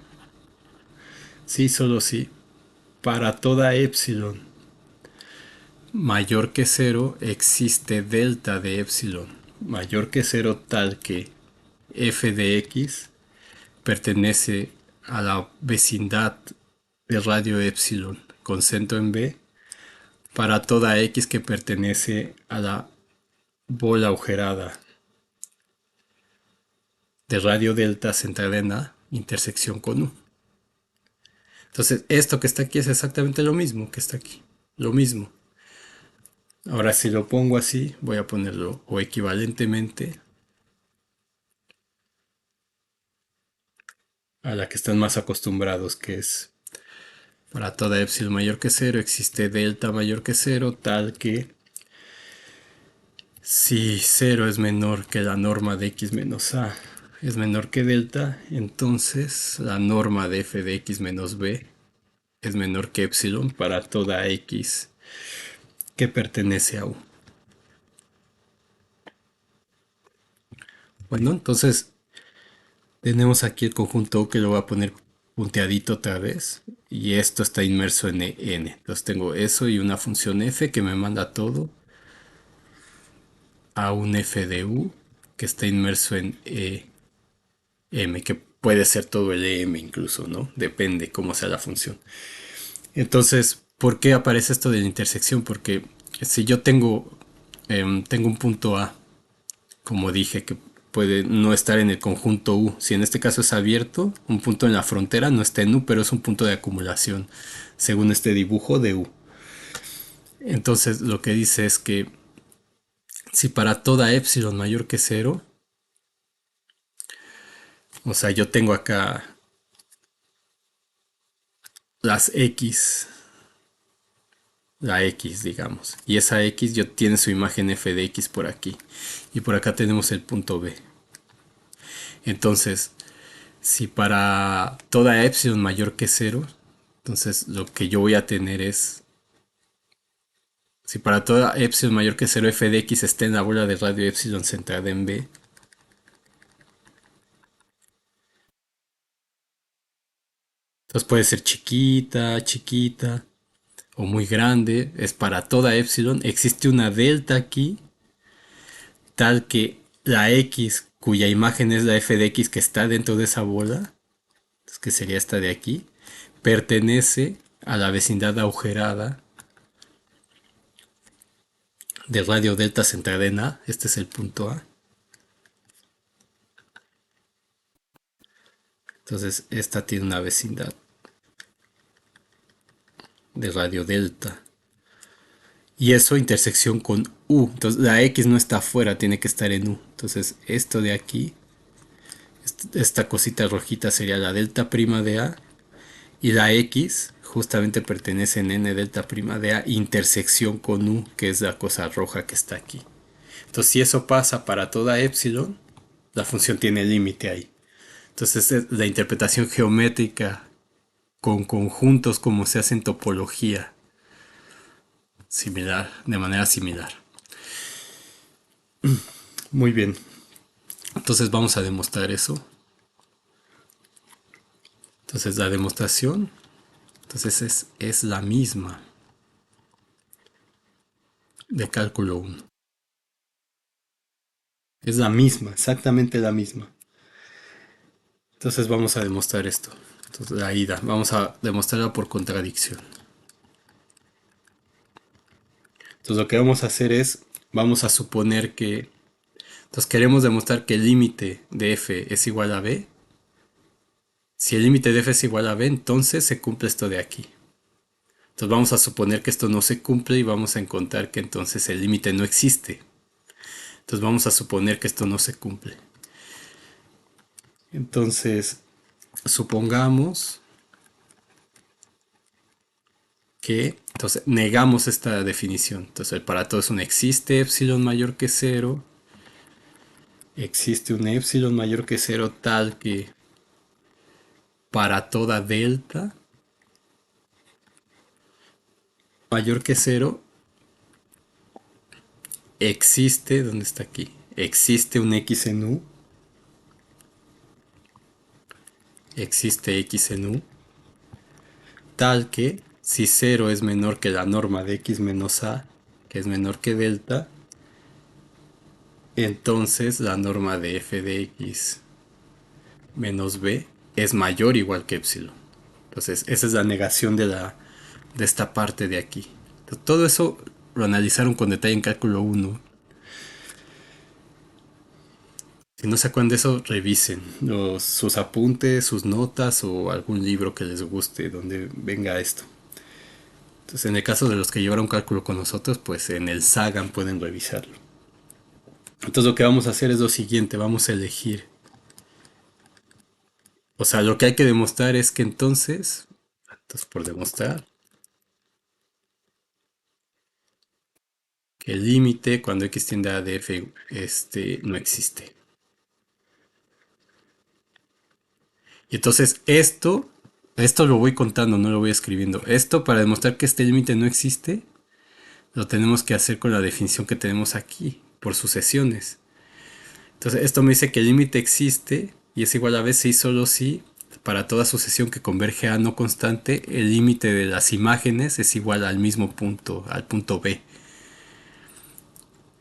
sí, solo sí, para toda epsilon mayor que cero existe delta de epsilon mayor que cero tal que f de x pertenece a la vecindad de radio epsilon con centro en b para toda x que pertenece a la bola agujerada de radio delta centrada en A, intersección con U. Entonces, esto que está aquí es exactamente lo mismo que está aquí. Lo mismo. Ahora, si lo pongo así, voy a ponerlo o equivalentemente a la que están más acostumbrados, que es para toda epsilon mayor que cero existe delta mayor que cero, tal que si cero es menor que la norma de x menos a es menor que delta, entonces la norma de f de x menos b es menor que epsilon para toda x que pertenece a U. Bueno, entonces tenemos aquí el conjunto U que lo voy a poner punteadito otra vez. Y esto está inmerso en n. Entonces tengo eso y una función f que me manda todo a un f de U que está inmerso en em, que puede ser todo el em incluso, ¿no? Depende cómo sea la función. Entonces, ¿por qué aparece esto de la intersección? Porque si yo tengo tengo un punto A, como dije, que puede no estar en el conjunto U. Si en este caso es abierto, un punto en la frontera no está en U, pero es un punto de acumulación, según este dibujo de U. Entonces lo que dice es que si para toda epsilon mayor que cero, o sea, yo tengo acá las X, la X, digamos, y esa X yo tiene su imagen f de X por aquí, y por acá tenemos el punto B. Entonces, si para toda epsilon mayor que cero, entonces lo que yo voy a tener es, si para toda epsilon mayor que cero f de X está en la bola de radio epsilon centrada en B, entonces puede ser chiquita, chiquita o muy grande, es para toda epsilon. Existe una delta aquí, tal que la X, cuya imagen es la f de X que está dentro de esa bola, que sería esta de aquí, pertenece a la vecindad agujerada de radio delta centrada en A. Este es el punto A. Entonces esta tiene una vecindad de radio delta. Y eso intersección con U. Entonces la X no está afuera, tiene que estar en U. Entonces esto de aquí, esta cosita rojita sería la delta prima de A. Y la X justamente pertenece en N delta prima de A, intersección con U, que es la cosa roja que está aquí. Entonces si eso pasa para toda epsilon, la función tiene límite ahí. Entonces es la interpretación geométrica con conjuntos como se hace en topología similar, de manera similar. Muy bien. Entonces vamos a demostrar eso. Entonces la demostración es la misma de cálculo 1. Es la misma, exactamente la misma. Entonces vamos a demostrar esto. Entonces la ida, vamos a demostrarla por contradicción. Entonces lo que vamos a hacer es, vamos a suponer que, entonces queremos demostrar que el límite de f es igual a b. Si el límite de f es igual a b, entonces se cumple esto de aquí. Entonces vamos a suponer que esto no se cumple y vamos a encontrar que entonces el límite no existe. Entonces vamos a suponer que esto no se cumple. Entonces, supongamos que, entonces negamos esta definición. Entonces el para todo es un existe epsilon mayor que cero. Existe un epsilon mayor que cero tal que para toda delta mayor que cero existe, ¿dónde está aquí? Existe un x en u. Existe x en u tal que si cero es menor que la norma de x menos a, que es menor que delta, entonces la norma de f de x menos b es mayor o igual que epsilon. Entonces esa es la negación de esta parte de aquí. Entonces, todo eso lo analizaron con detalle en cálculo 1. Si no se acuerdan de eso, revisen sus apuntes, sus notas o algún libro que les guste donde venga esto. Entonces, en el caso de los que llevaron cálculo con nosotros, pues en el Sagan pueden revisarlo. Entonces, lo que vamos a hacer es lo siguiente: vamos a elegir. O sea, lo que hay que demostrar es que entonces por demostrar, que el límite cuando x tiende a df no existe. Y entonces esto lo voy contando, no lo voy escribiendo. Esto para demostrar que este límite no existe, lo tenemos que hacer con la definición que tenemos aquí, por sucesiones. Entonces esto me dice que el límite existe y es igual a b si y solo si para toda sucesión que converge a no constante, el límite de las imágenes es igual al mismo punto, al punto b.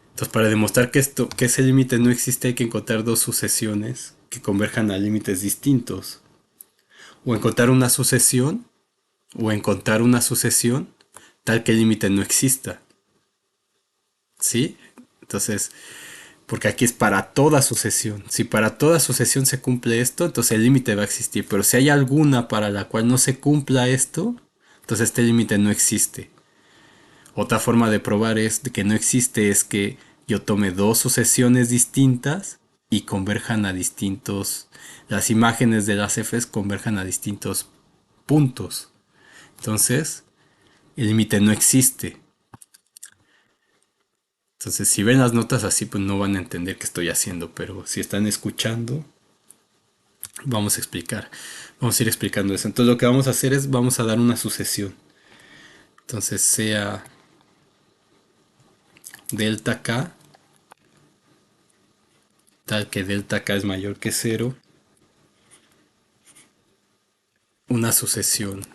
Entonces para demostrar que ese límite no existe hay que encontrar dos sucesiones que converjan a límites distintos. O encontrar una sucesión tal que el límite no exista. ¿Sí? Entonces, porque aquí es para toda sucesión. Si para toda sucesión se cumple esto, entonces el límite va a existir. Pero si hay alguna para la cual no se cumpla esto, entonces este límite no existe. Otra forma de probar es de que no existe es que yo tome dos sucesiones distintas y converjan a distintos, las imágenes de las f's converjan a distintos puntos. Entonces, el límite no existe. Entonces, si ven las notas así, pues no van a entender qué estoy haciendo, pero si están escuchando, vamos a explicar. Vamos a ir explicando eso. Entonces, lo que vamos a hacer es, vamos a dar una sucesión. Entonces, sea delta k, tal que delta k es mayor que cero, una sucesión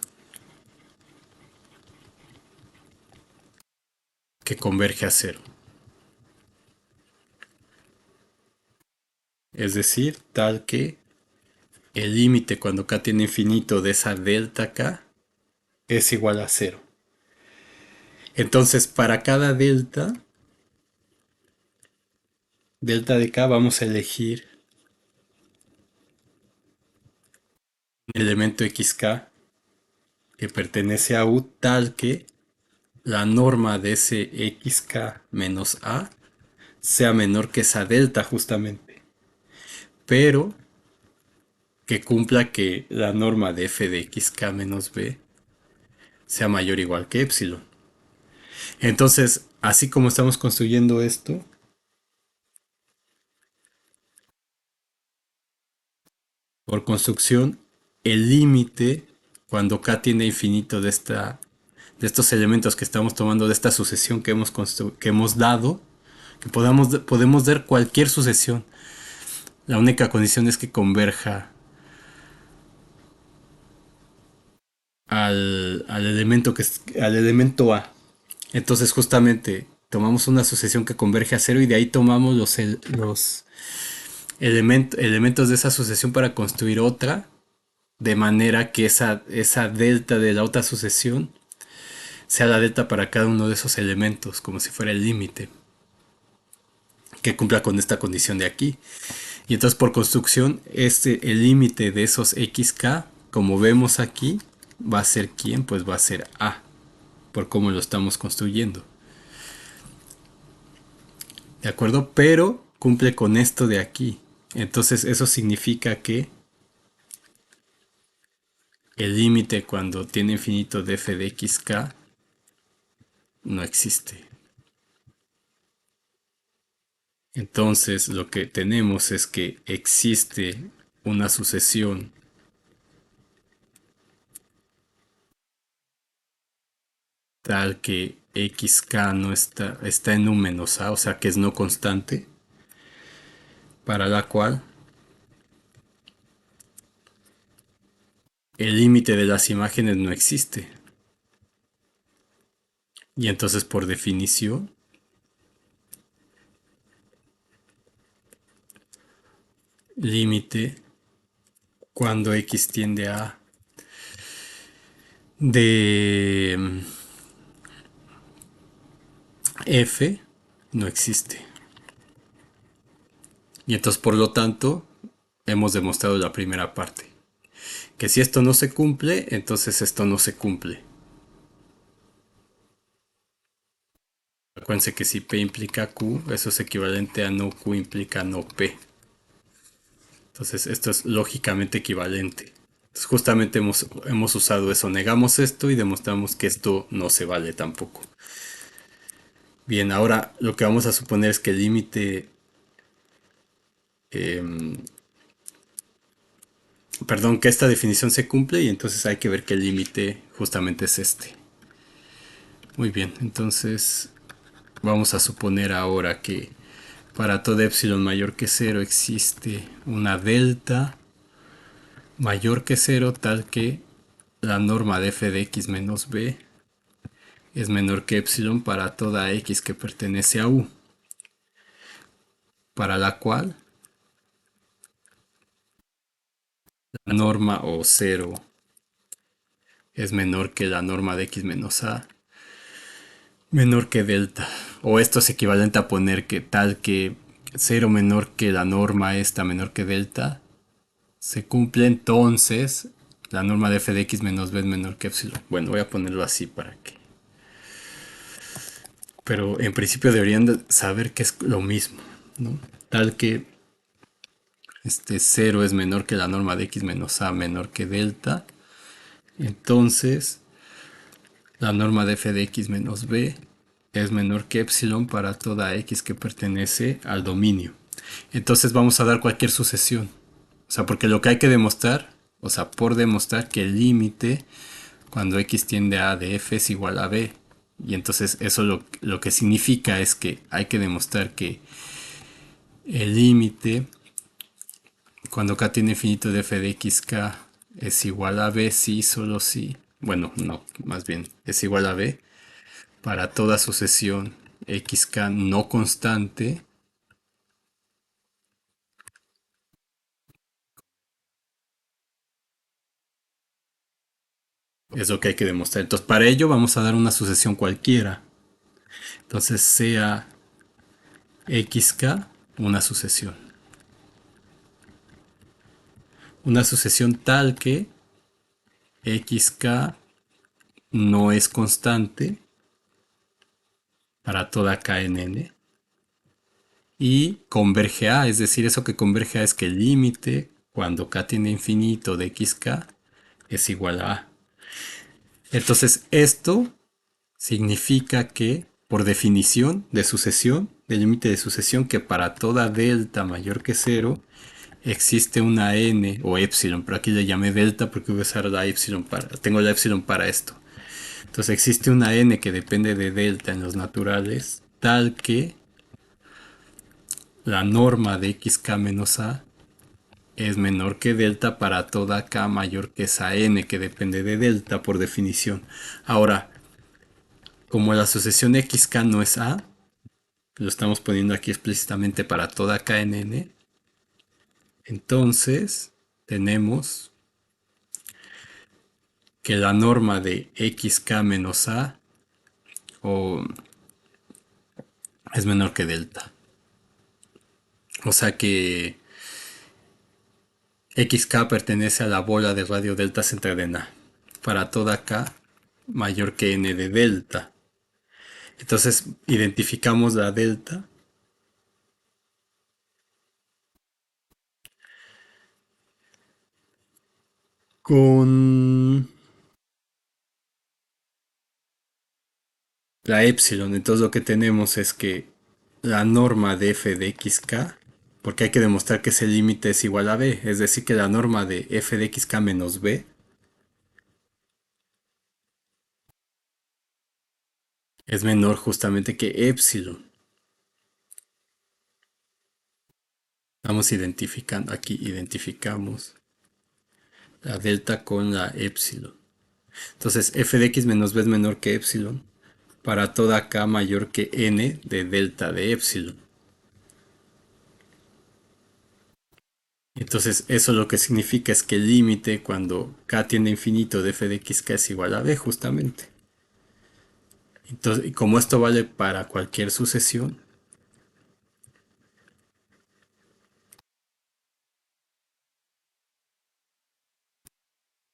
que converge a cero. Es decir, tal que el límite cuando k tiene infinito de esa delta k es igual a cero. Entonces, para cada delta de k, vamos a elegir un elemento xk que pertenece a u tal que la norma de ese xk menos a sea menor que esa delta justamente, pero que cumpla que la norma de f de xk menos b sea mayor o igual que epsilon. Entonces, así como estamos construyendo esto, por construcción, el límite, cuando k tiende a infinito de estos elementos que estamos tomando, de esta sucesión que hemos dado, que podemos dar cualquier sucesión. La única condición es que converja al elemento A. Entonces justamente tomamos una sucesión que converge a cero y de ahí tomamos los elementos de esa sucesión para construir otra, de manera que esa delta de la otra sucesión sea la delta para cada uno de esos elementos, como si fuera el límite, que cumpla con esta condición de aquí. Y entonces por construcción, el límite de esos xk, como vemos aquí, va a ser ¿quién? Pues va a ser A, por cómo lo estamos construyendo. ¿De acuerdo? Pero cumple con esto de aquí. Entonces eso significa que el límite cuando tiene infinito de f de xk no existe. Entonces lo que tenemos es que existe una sucesión tal que xk no está en un menos a, o sea que es no constante, para la cual el límite de las imágenes no existe. Y entonces por definición, límite cuando x tiende a de f no existe. Y entonces por lo tanto hemos demostrado la primera parte. Que si esto no se cumple, entonces esto no se cumple. Acuérdense que si P implica Q, eso es equivalente a no Q implica no P. Entonces esto es lógicamente equivalente. Entonces justamente hemos usado eso. Negamos esto y demostramos que esto no se vale tampoco. Bien, ahora lo que vamos a suponer es que el límite... perdón, que esta definición se cumple y entonces hay que ver que el límite justamente es este. Muy bien, entonces vamos a suponer ahora que para todo epsilon mayor que cero existe una delta mayor que cero tal que la norma de f de x menos b es menor que epsilon para toda x que pertenece a u, para la cual la norma o cero es menor que la norma de x menos a menor que delta. O esto es equivalente a poner que tal que cero menor que la norma esta menor que delta se cumple, entonces la norma de f de x menos b es menor que epsilon. Bueno, voy a ponerlo así para que... Pero en principio deberían de saber que es lo mismo, ¿no? Tal que este 0 es menor que la norma de x menos a menor que delta. Entonces la norma de f de x menos b es menor que epsilon para toda x que pertenece al dominio. Entonces vamos a dar cualquier sucesión. O sea, porque lo que hay que demostrar, o sea, por demostrar que el límite cuando x tiende a de f es igual a b. Y entonces eso lo que significa es que hay que demostrar que el límite cuando k tiene infinito de f de xk es igual a b si, solo si, bueno, no, más bien es igual a b para toda sucesión xk no constante. Es lo que hay que demostrar. Entonces, para ello vamos a dar una sucesión cualquiera. Entonces, sea xk una sucesión. Una sucesión tal que xk no es constante para toda k en n. Y converge a, es decir, eso que converge a es que el límite cuando k tiene infinito de xk es igual a a. Entonces, esto significa que, por definición de sucesión, del límite de sucesión, que para toda delta mayor que cero existe una n o epsilon, pero aquí le llamé delta porque voy a usar la epsilon para, tengo la epsilon para esto. Entonces existe una n que depende de delta en los naturales, tal que la norma de xk menos a es menor que delta para toda k mayor que esa n que depende de delta por definición. Ahora, como la sucesión xk no es a, lo estamos poniendo aquí explícitamente para toda k en n, entonces tenemos que la norma de xk menos a o es menor que delta. O sea que xk pertenece a la bola de radio delta centrada en a para toda k mayor que n de delta. Entonces identificamos la delta con la epsilon. Entonces lo que tenemos es que la norma de f de xk, porque hay que demostrar que ese límite es igual a b, es decir, que la norma de f de xk menos b es menor justamente que epsilon. Vamos identificando, aquí identificamos la delta con la epsilon. Entonces f de x menos b es menor que epsilon para toda k mayor que n de delta de epsilon. Entonces eso lo que significa es que el límite cuando k tiende a infinito de f de xk es igual a b justamente. Entonces, y como esto vale para cualquier sucesión,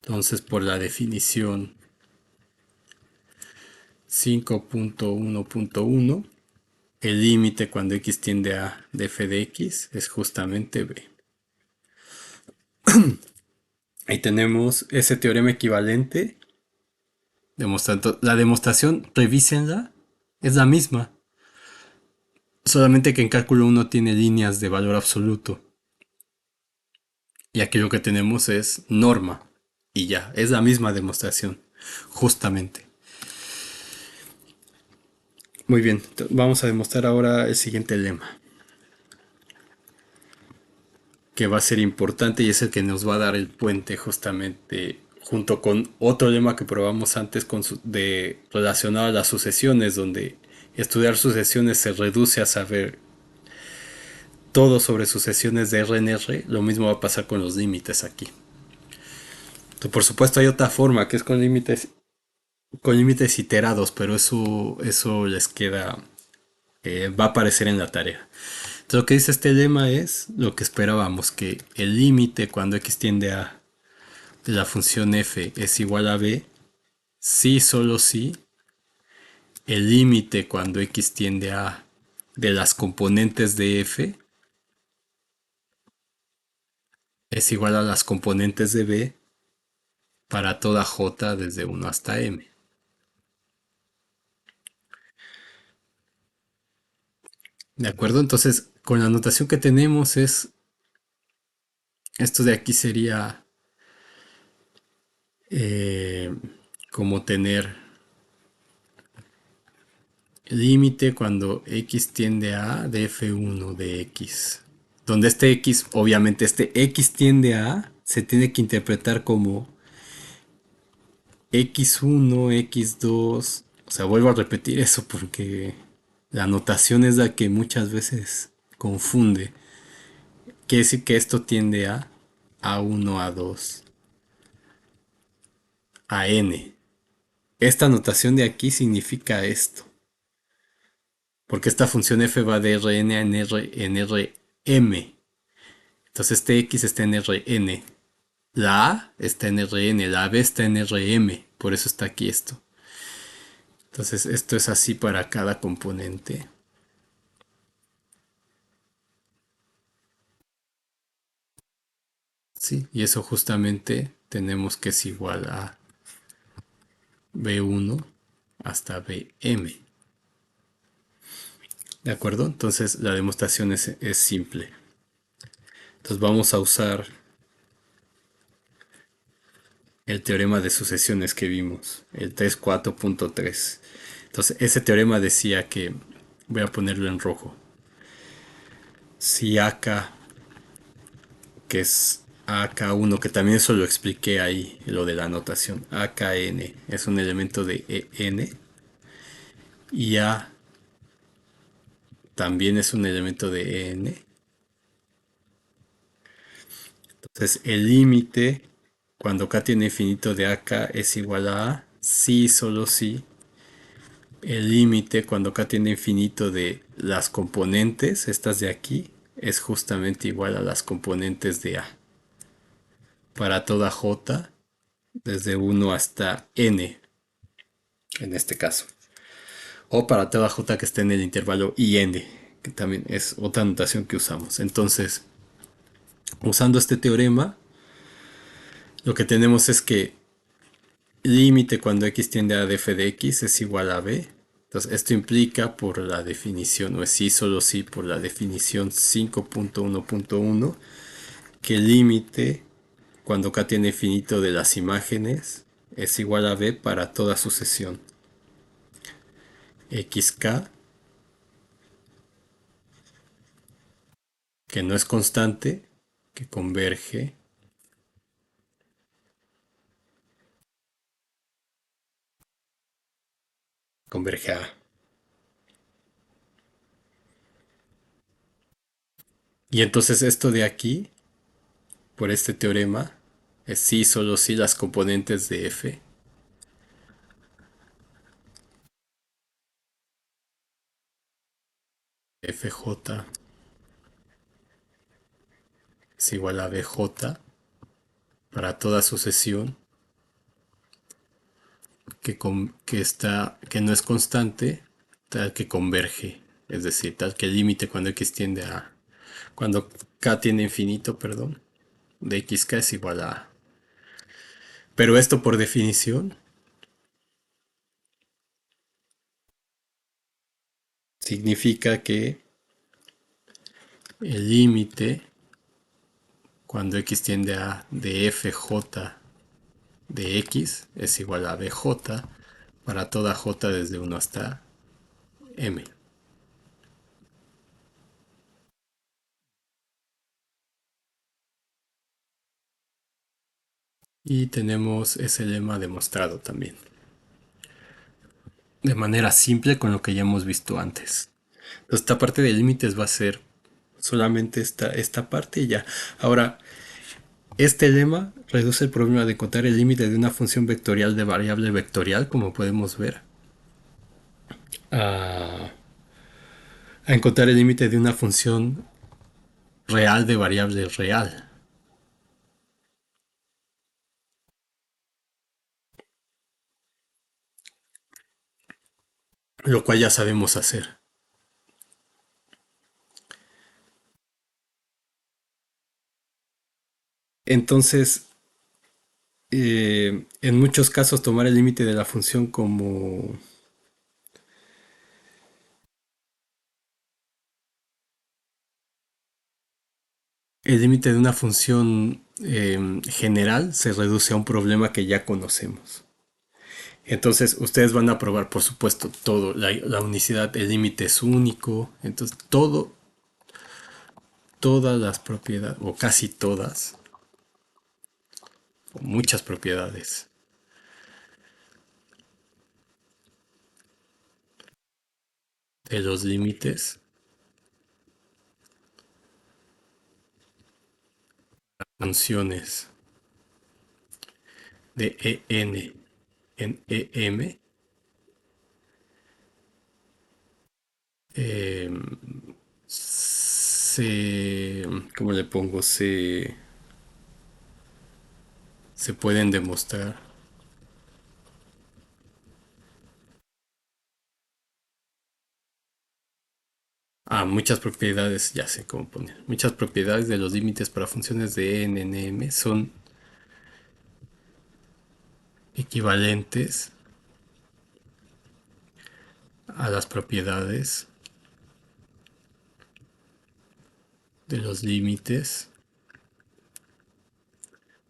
entonces por la definición 5.1.1, el límite cuando x tiende a de f de x es justamente b. Ahí tenemos ese teorema equivalente. Demostrando, la demostración, revísenla, es la misma. Solamente que en cálculo 1 tiene líneas de valor absoluto. Y aquí lo que tenemos es norma. Y ya, es la misma demostración. Justamente. Muy bien, vamos a demostrar ahora el siguiente lema. Que va a ser importante y es el que nos va a dar el puente justamente junto con otro lema que probamos antes de relacionado a las sucesiones, donde estudiar sucesiones se reduce a saber todo sobre sucesiones de R en R. Lo mismo va a pasar con los límites aquí. Entonces, por supuesto hay otra forma que es con límites con límites iterados, pero eso les queda, va a aparecer en la tarea. Entonces, lo que dice este lema es lo que esperábamos, que el límite cuando x tiende a de la función f es igual a b, si solo si el límite cuando x tiende a de las componentes de f es igual a las componentes de b para toda j desde 1 hasta m. ¿De acuerdo? Entonces, con la notación que tenemos es, esto de aquí sería eh, como tener límite cuando x tiende a de f1 de x. Donde este x, obviamente este x tiende a, se tiene que interpretar como x1, x2. O sea, vuelvo a repetir eso porque la notación es la que muchas veces confunde. Quiere decir que esto tiende a a1, a2, a n. Esta notación de aquí significa esto. Porque esta función f va de Rn a Rm. Entonces este x está en Rn. La A está en Rn, la B está en Rm. Por eso está aquí esto. Entonces esto es así para cada componente. Sí, y eso justamente tenemos que es igual a B1 hasta Bm. ¿De acuerdo? Entonces la demostración es simple. Entonces vamos a usar el teorema de sucesiones que vimos, el 3.4.3. Entonces ese teorema decía que, voy a ponerlo en rojo, si AK, que es AK1, que también eso lo expliqué ahí, lo de la notación, AKN es un elemento de EN y A también es un elemento de EN. Entonces el límite cuando K tiene infinito de AK es igual a si y solo si el límite cuando K tiene infinito de las componentes, estas de aquí, es justamente igual a las componentes de A. Para toda J, desde 1 hasta N, en este caso. O para toda J que esté en el intervalo IN, que también es otra notación que usamos. Entonces, usando este teorema, lo que tenemos es que límite cuando x tiende a df de x es igual a b. Entonces esto implica por la definición, o es sí solo sí por la definición 5.1.1, que el límite cuando k tiene infinito de las imágenes es igual a b para toda sucesión xk que no es constante, que converge a. Y entonces esto de aquí, por este teorema, es sí solo sí las componentes de f, fj es igual a bj para toda sucesión que no es constante, tal que converge, es decir, tal que el límite cuando x tiende a, cuando k tiene infinito, perdón, de xk es igual a. Pero esto por definición significa que el límite cuando x tiende a de fj de x es igual a bj para toda j desde 1 hasta m. Y tenemos ese lema demostrado también, de manera simple con lo que ya hemos visto antes. Entonces, esta parte de límites va a ser solamente esta parte y ya. Ahora, este lema reduce el problema de encontrar el límite de una función vectorial de variable vectorial, como podemos ver, a, a encontrar el límite de una función real de variable real, lo cual ya sabemos hacer. Entonces, en muchos casos tomar el límite de la función como el límite de una función general se reduce a un problema que ya conocemos. Entonces, ustedes van a probar, por supuesto, todo. La unicidad, el límite es único. Entonces, todas las propiedades, o casi todas, o muchas propiedades de los límites, funciones de en eh, se, ¿cómo le pongo? Se pueden demostrar. Muchas propiedades, ya sé cómo poner. Muchas propiedades de los límites para funciones de en M son equivalentes a las propiedades de los límites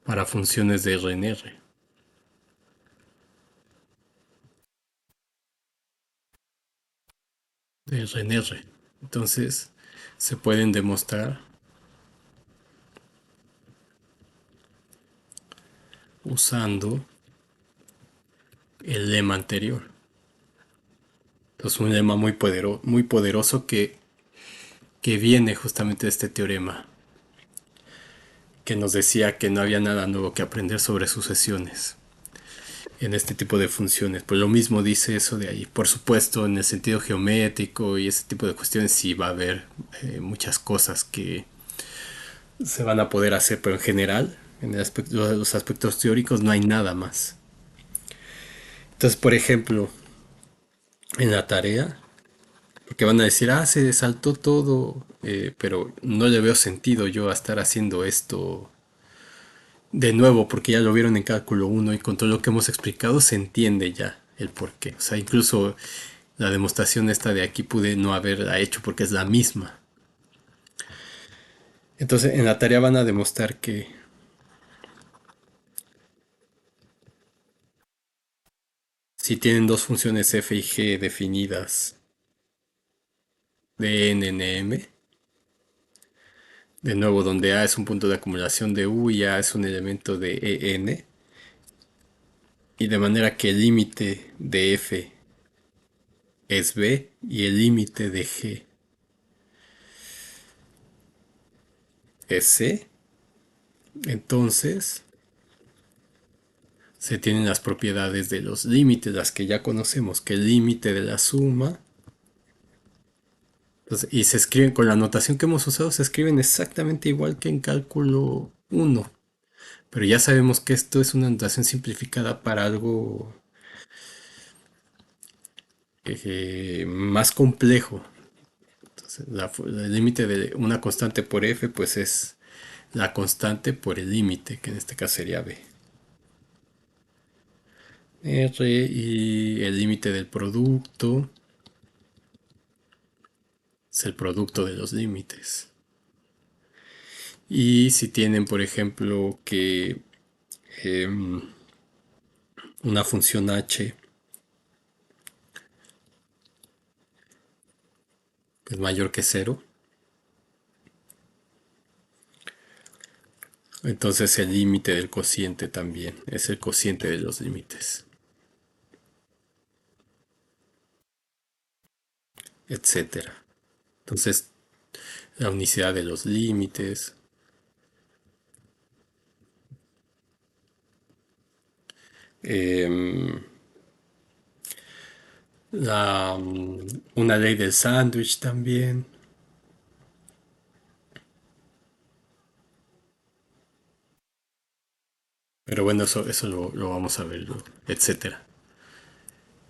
para funciones de R en R. De R en R. Entonces, se pueden demostrar usando el lema anterior. Es un lema muy poderoso que viene justamente de este teorema, que nos decía que no había nada nuevo que aprender sobre sucesiones en este tipo de funciones. Pues lo mismo dice eso de ahí. Por supuesto, en el sentido geométrico y ese tipo de cuestiones sí va a haber muchas cosas que se van a poder hacer, pero en general, en los aspectos teóricos no hay nada más. Entonces, por ejemplo, en la tarea, porque van a decir, se saltó todo, pero no le veo sentido yo a estar haciendo esto de nuevo, porque ya lo vieron en cálculo uno y con todo lo que hemos explicado se entiende ya el porqué. O sea, incluso la demostración esta de aquí pude no haberla hecho porque es la misma. Entonces, en la tarea van a demostrar que si tienen dos funciones f y g definidas de n en m, de nuevo, donde A es un punto de acumulación de U y A es un elemento de EN, y de manera que el límite de F es B y el límite de G es C, entonces se tienen las propiedades de los límites, las que ya conocemos, que el límite de la suma, entonces, y se escriben con la notación que hemos usado, se escriben exactamente igual que en cálculo uno, pero ya sabemos que esto es una notación simplificada para algo más complejo. Entonces, el límite de una constante por f pues es la constante por el límite, que en este caso sería b. R y el límite del producto es el producto de los límites. Y si tienen, por ejemplo, que eh, una función h es mayor que cero, entonces el límite del cociente también es el cociente de los límites, etcétera. Entonces, la unicidad de los límites, em, una ley del sándwich también. Pero bueno, eso lo vamos a ver, etcétera.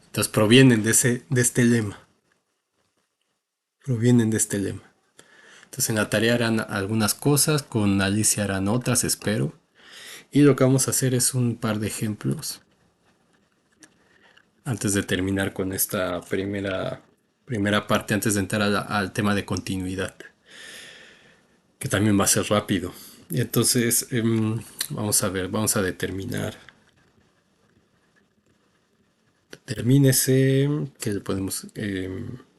Entonces provienen de este lema. Provienen de este lema. Entonces en la tarea harán algunas cosas, con Alicia harán otras, espero. Y lo que vamos a hacer es un par de ejemplos antes de terminar con esta primera parte, antes de entrar al tema de continuidad, que también va a ser rápido. Y entonces, vamos a ver, vamos a determinar. Termínese que le podemos,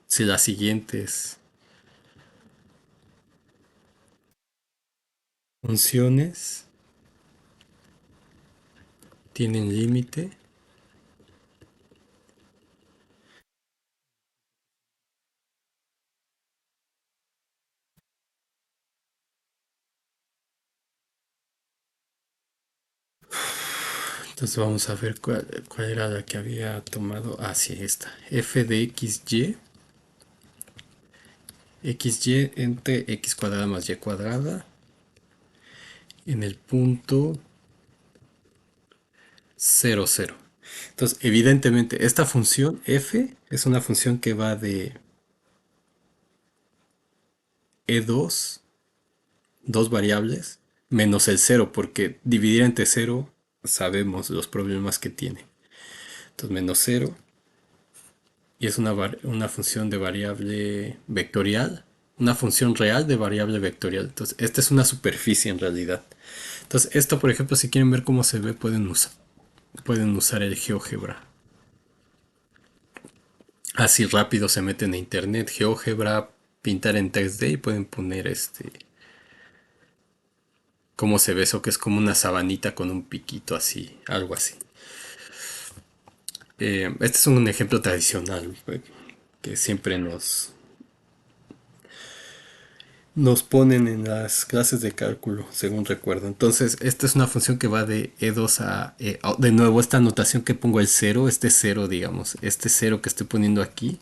si las siguientes funciones tienen límite. Entonces vamos a ver cuál era la que había tomado. Ah, sí, esta. F de xy entre x cuadrada más y cuadrada en el punto 0, 0. Entonces, evidentemente, esta función f es una función que va de dos variables, menos el cero, porque dividir entre cero sabemos los problemas que tiene. Entonces, menos cero, y es una función de variable vectorial, una función real de variable vectorial. Entonces, esta es una superficie en realidad. Entonces, esto, por ejemplo, si quieren ver cómo se ve, pueden usar el GeoGebra. Así rápido se meten a internet, GeoGebra, pintar en 3D y pueden poner cómo se ve eso, que es como una sabanita con un piquito así, algo así. Este es un ejemplo tradicional que siempre nos ponen en las clases de cálculo, según recuerdo. Entonces, esta es una función que va de E2 de nuevo, esta notación que pongo el cero, este cero, digamos, este cero que estoy poniendo aquí,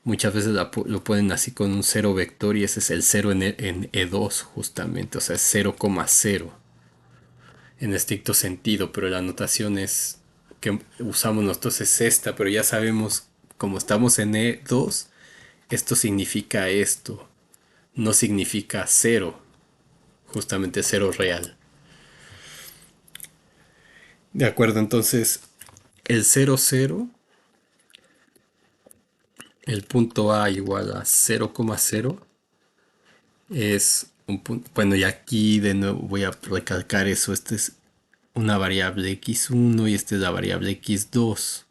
muchas veces lo ponen así con un cero vector y ese es el cero en E2 justamente, o sea, es 0,0 en estricto sentido, pero la notación es que usamos nosotros es esta, pero ya sabemos, como estamos en E2, esto significa esto, no significa cero, justamente cero real. De acuerdo, entonces el 0, 0, el punto A igual a 0,0 es un punto, bueno, y aquí de nuevo voy a recalcar eso, este es una variable x1 y esta es la variable x2.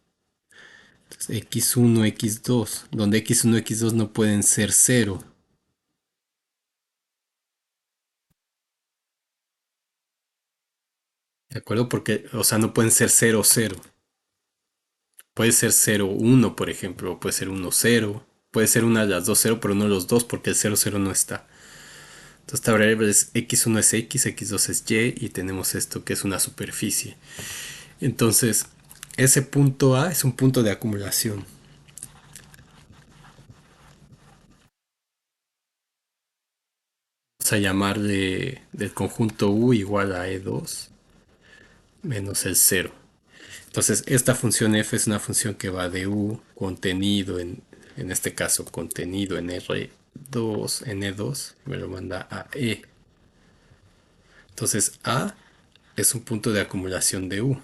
Entonces, x1, x2, donde x1 y x2 no pueden ser cero. ¿De acuerdo? Porque, o sea, no pueden ser 0, 0. Puede ser 0, 1, por ejemplo, o puede ser 1, 0. Puede ser una de las dos 0, pero no los dos porque el 0, 0 no está. Entonces esta variable es x1 es x, x2 es y y tenemos esto que es una superficie. Entonces, ese punto A es un punto de acumulación. Vamos a llamarle del conjunto U igual a E2 menos el 0. Entonces, esta función f es una función que va de U contenido en este caso, contenido en R2, en E2, me lo manda a E. Entonces, A es un punto de acumulación de U.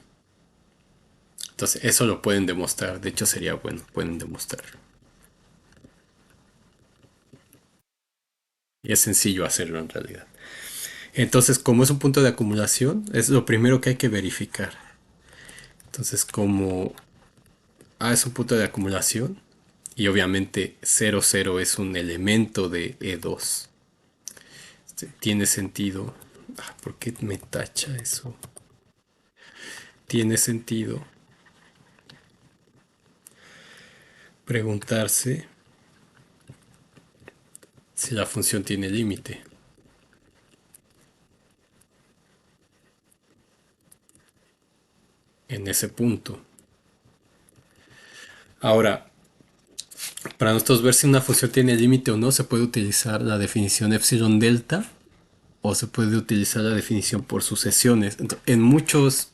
Entonces, eso lo pueden demostrar. De hecho, sería bueno, pueden demostrarlo. Y es sencillo hacerlo en realidad. Entonces, como es un punto de acumulación, es lo primero que hay que verificar. Entonces, como A es un punto de acumulación, y obviamente 0, 0 es un elemento de E2. Tiene sentido. ¿Por qué me tacha eso? Tiene sentido preguntarse si la función tiene límite. en ese punto. Ahora, para nosotros ver si una función tiene límite o no, se puede utilizar la definición epsilon delta o se puede utilizar la definición por sucesiones. En muchos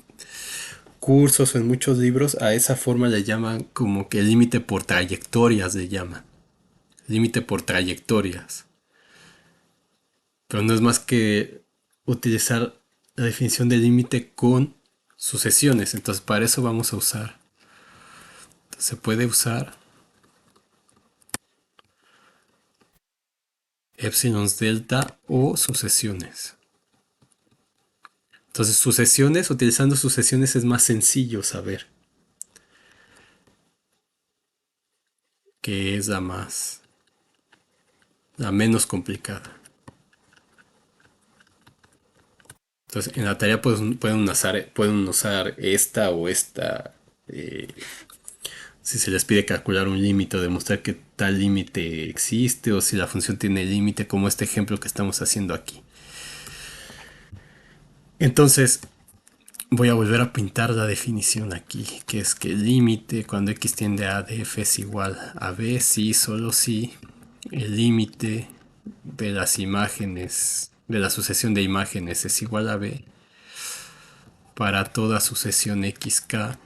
cursos o en muchos libros a esa forma le llaman como que límite por trayectorias, le llaman. Límite por trayectorias. Pero no es más que utilizar la definición de límite con sucesiones. Entonces para eso vamos a usar. Se puede usar epsilon delta o sucesiones. Entonces sucesiones, utilizando sucesiones es más sencillo saber que es la menos complicada. Entonces en la tarea pueden usar esta o esta. eh, si se les pide calcular un límite o demostrar que tal límite existe o si la función tiene límite, como este ejemplo que estamos haciendo aquí. Entonces, voy a volver a pintar la definición aquí, que es que el límite cuando x tiende a de f es igual a b si, solo si el límite de las imágenes, de la sucesión de imágenes es igual a b para toda sucesión xk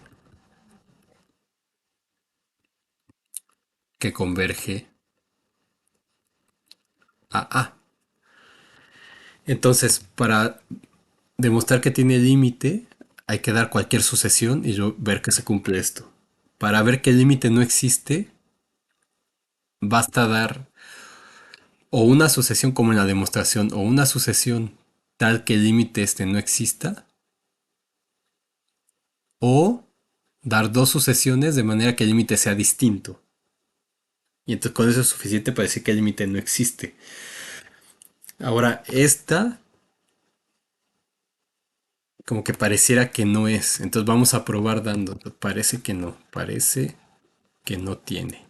que converge a a. Entonces, para demostrar que tiene límite, hay que dar cualquier sucesión y ver que se cumple esto. Para ver que el límite no existe, basta dar o una sucesión como en la demostración o una sucesión tal que el límite este no exista, o dar dos sucesiones de manera que el límite sea distinto. Y entonces con eso es suficiente para decir que el límite no existe. Ahora, esta como que pareciera que no es. Entonces vamos a probar dando. Parece que no tiene.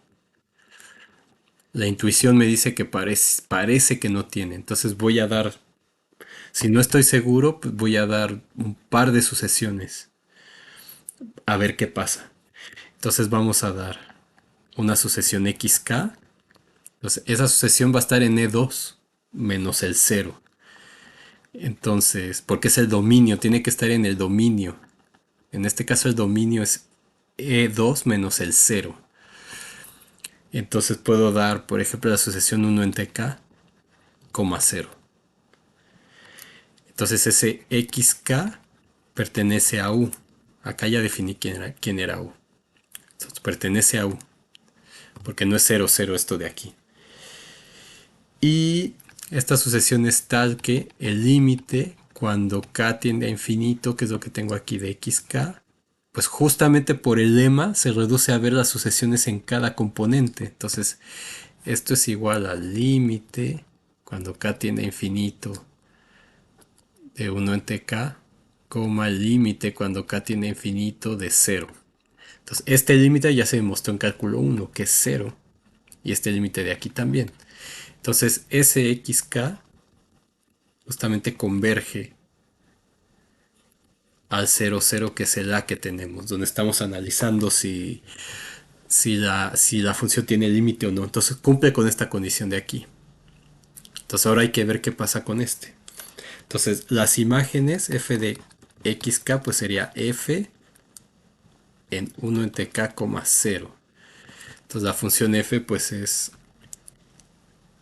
La intuición me dice que parece que no tiene. Entonces voy a dar, si no estoy seguro, pues voy a dar un par de sucesiones a ver qué pasa. Entonces vamos a dar una sucesión xk. Entonces esa sucesión va a estar en E2 menos el 0. Entonces, porque es el dominio, tiene que estar en el dominio. En este caso el dominio es E2 menos el 0. Entonces puedo dar, por ejemplo, la sucesión 1 entre k, 0. Entonces ese xk pertenece a u. Acá ya definí quién era u. Entonces pertenece a u. Porque no es 0, 0 esto de aquí. Y esta sucesión es tal que el límite cuando k tiende a infinito, que es lo que tengo aquí de xk, pues justamente por el lema se reduce a ver las sucesiones en cada componente. Entonces esto es igual al límite cuando k tiende a infinito de 1 entre k, coma el límite cuando k tiende a infinito de 0. Entonces este límite ya se demostró en cálculo 1 que es 0 y este límite de aquí también. Entonces ese xk justamente converge al 0, 0 que es el a que tenemos, donde estamos analizando si la función tiene límite o no. Entonces cumple con esta condición de aquí. Entonces ahora hay que ver qué pasa con este. Entonces las imágenes f de xk pues sería f en 1 entre k, 0. Entonces la función f pues es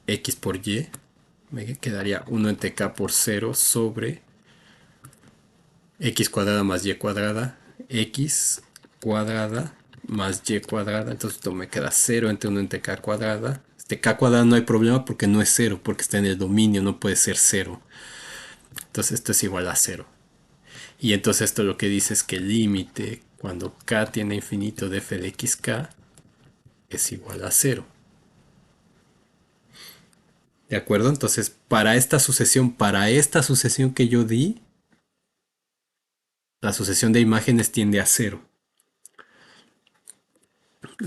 x por y. Me quedaría 1 entre k por 0 sobre x cuadrada más y cuadrada, x cuadrada más y cuadrada. Entonces esto me queda 0 entre 1 entre k cuadrada. Este k cuadrada no hay problema porque no es 0, porque está en el dominio, no puede ser 0. Entonces esto es igual a 0. Y entonces esto lo que dice es que el límite cuando k tiene infinito de f de xk es igual a 0. ¿De acuerdo? Entonces para esta sucesión que yo di, la sucesión de imágenes tiende a 0.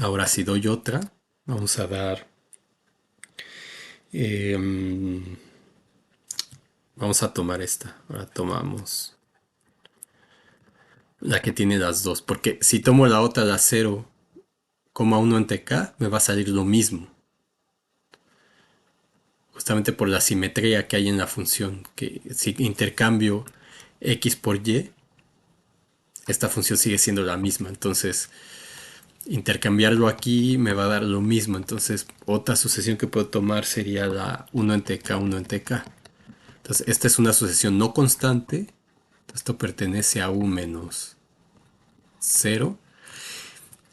Ahora si doy otra, vamos a dar, eh, vamos a tomar esta. Ahora tomamos La que tiene las dos. Porque si tomo la otra, la 0,1 en TK, me va a salir lo mismo. Justamente por la simetría que hay en la función. Que si intercambio x por y, esta función sigue siendo la misma. Entonces, intercambiarlo aquí me va a dar lo mismo. Entonces, otra sucesión que puedo tomar sería la 1 en TK, 1 en TK. Entonces, esta es una sucesión no constante. Esto pertenece a u menos 0.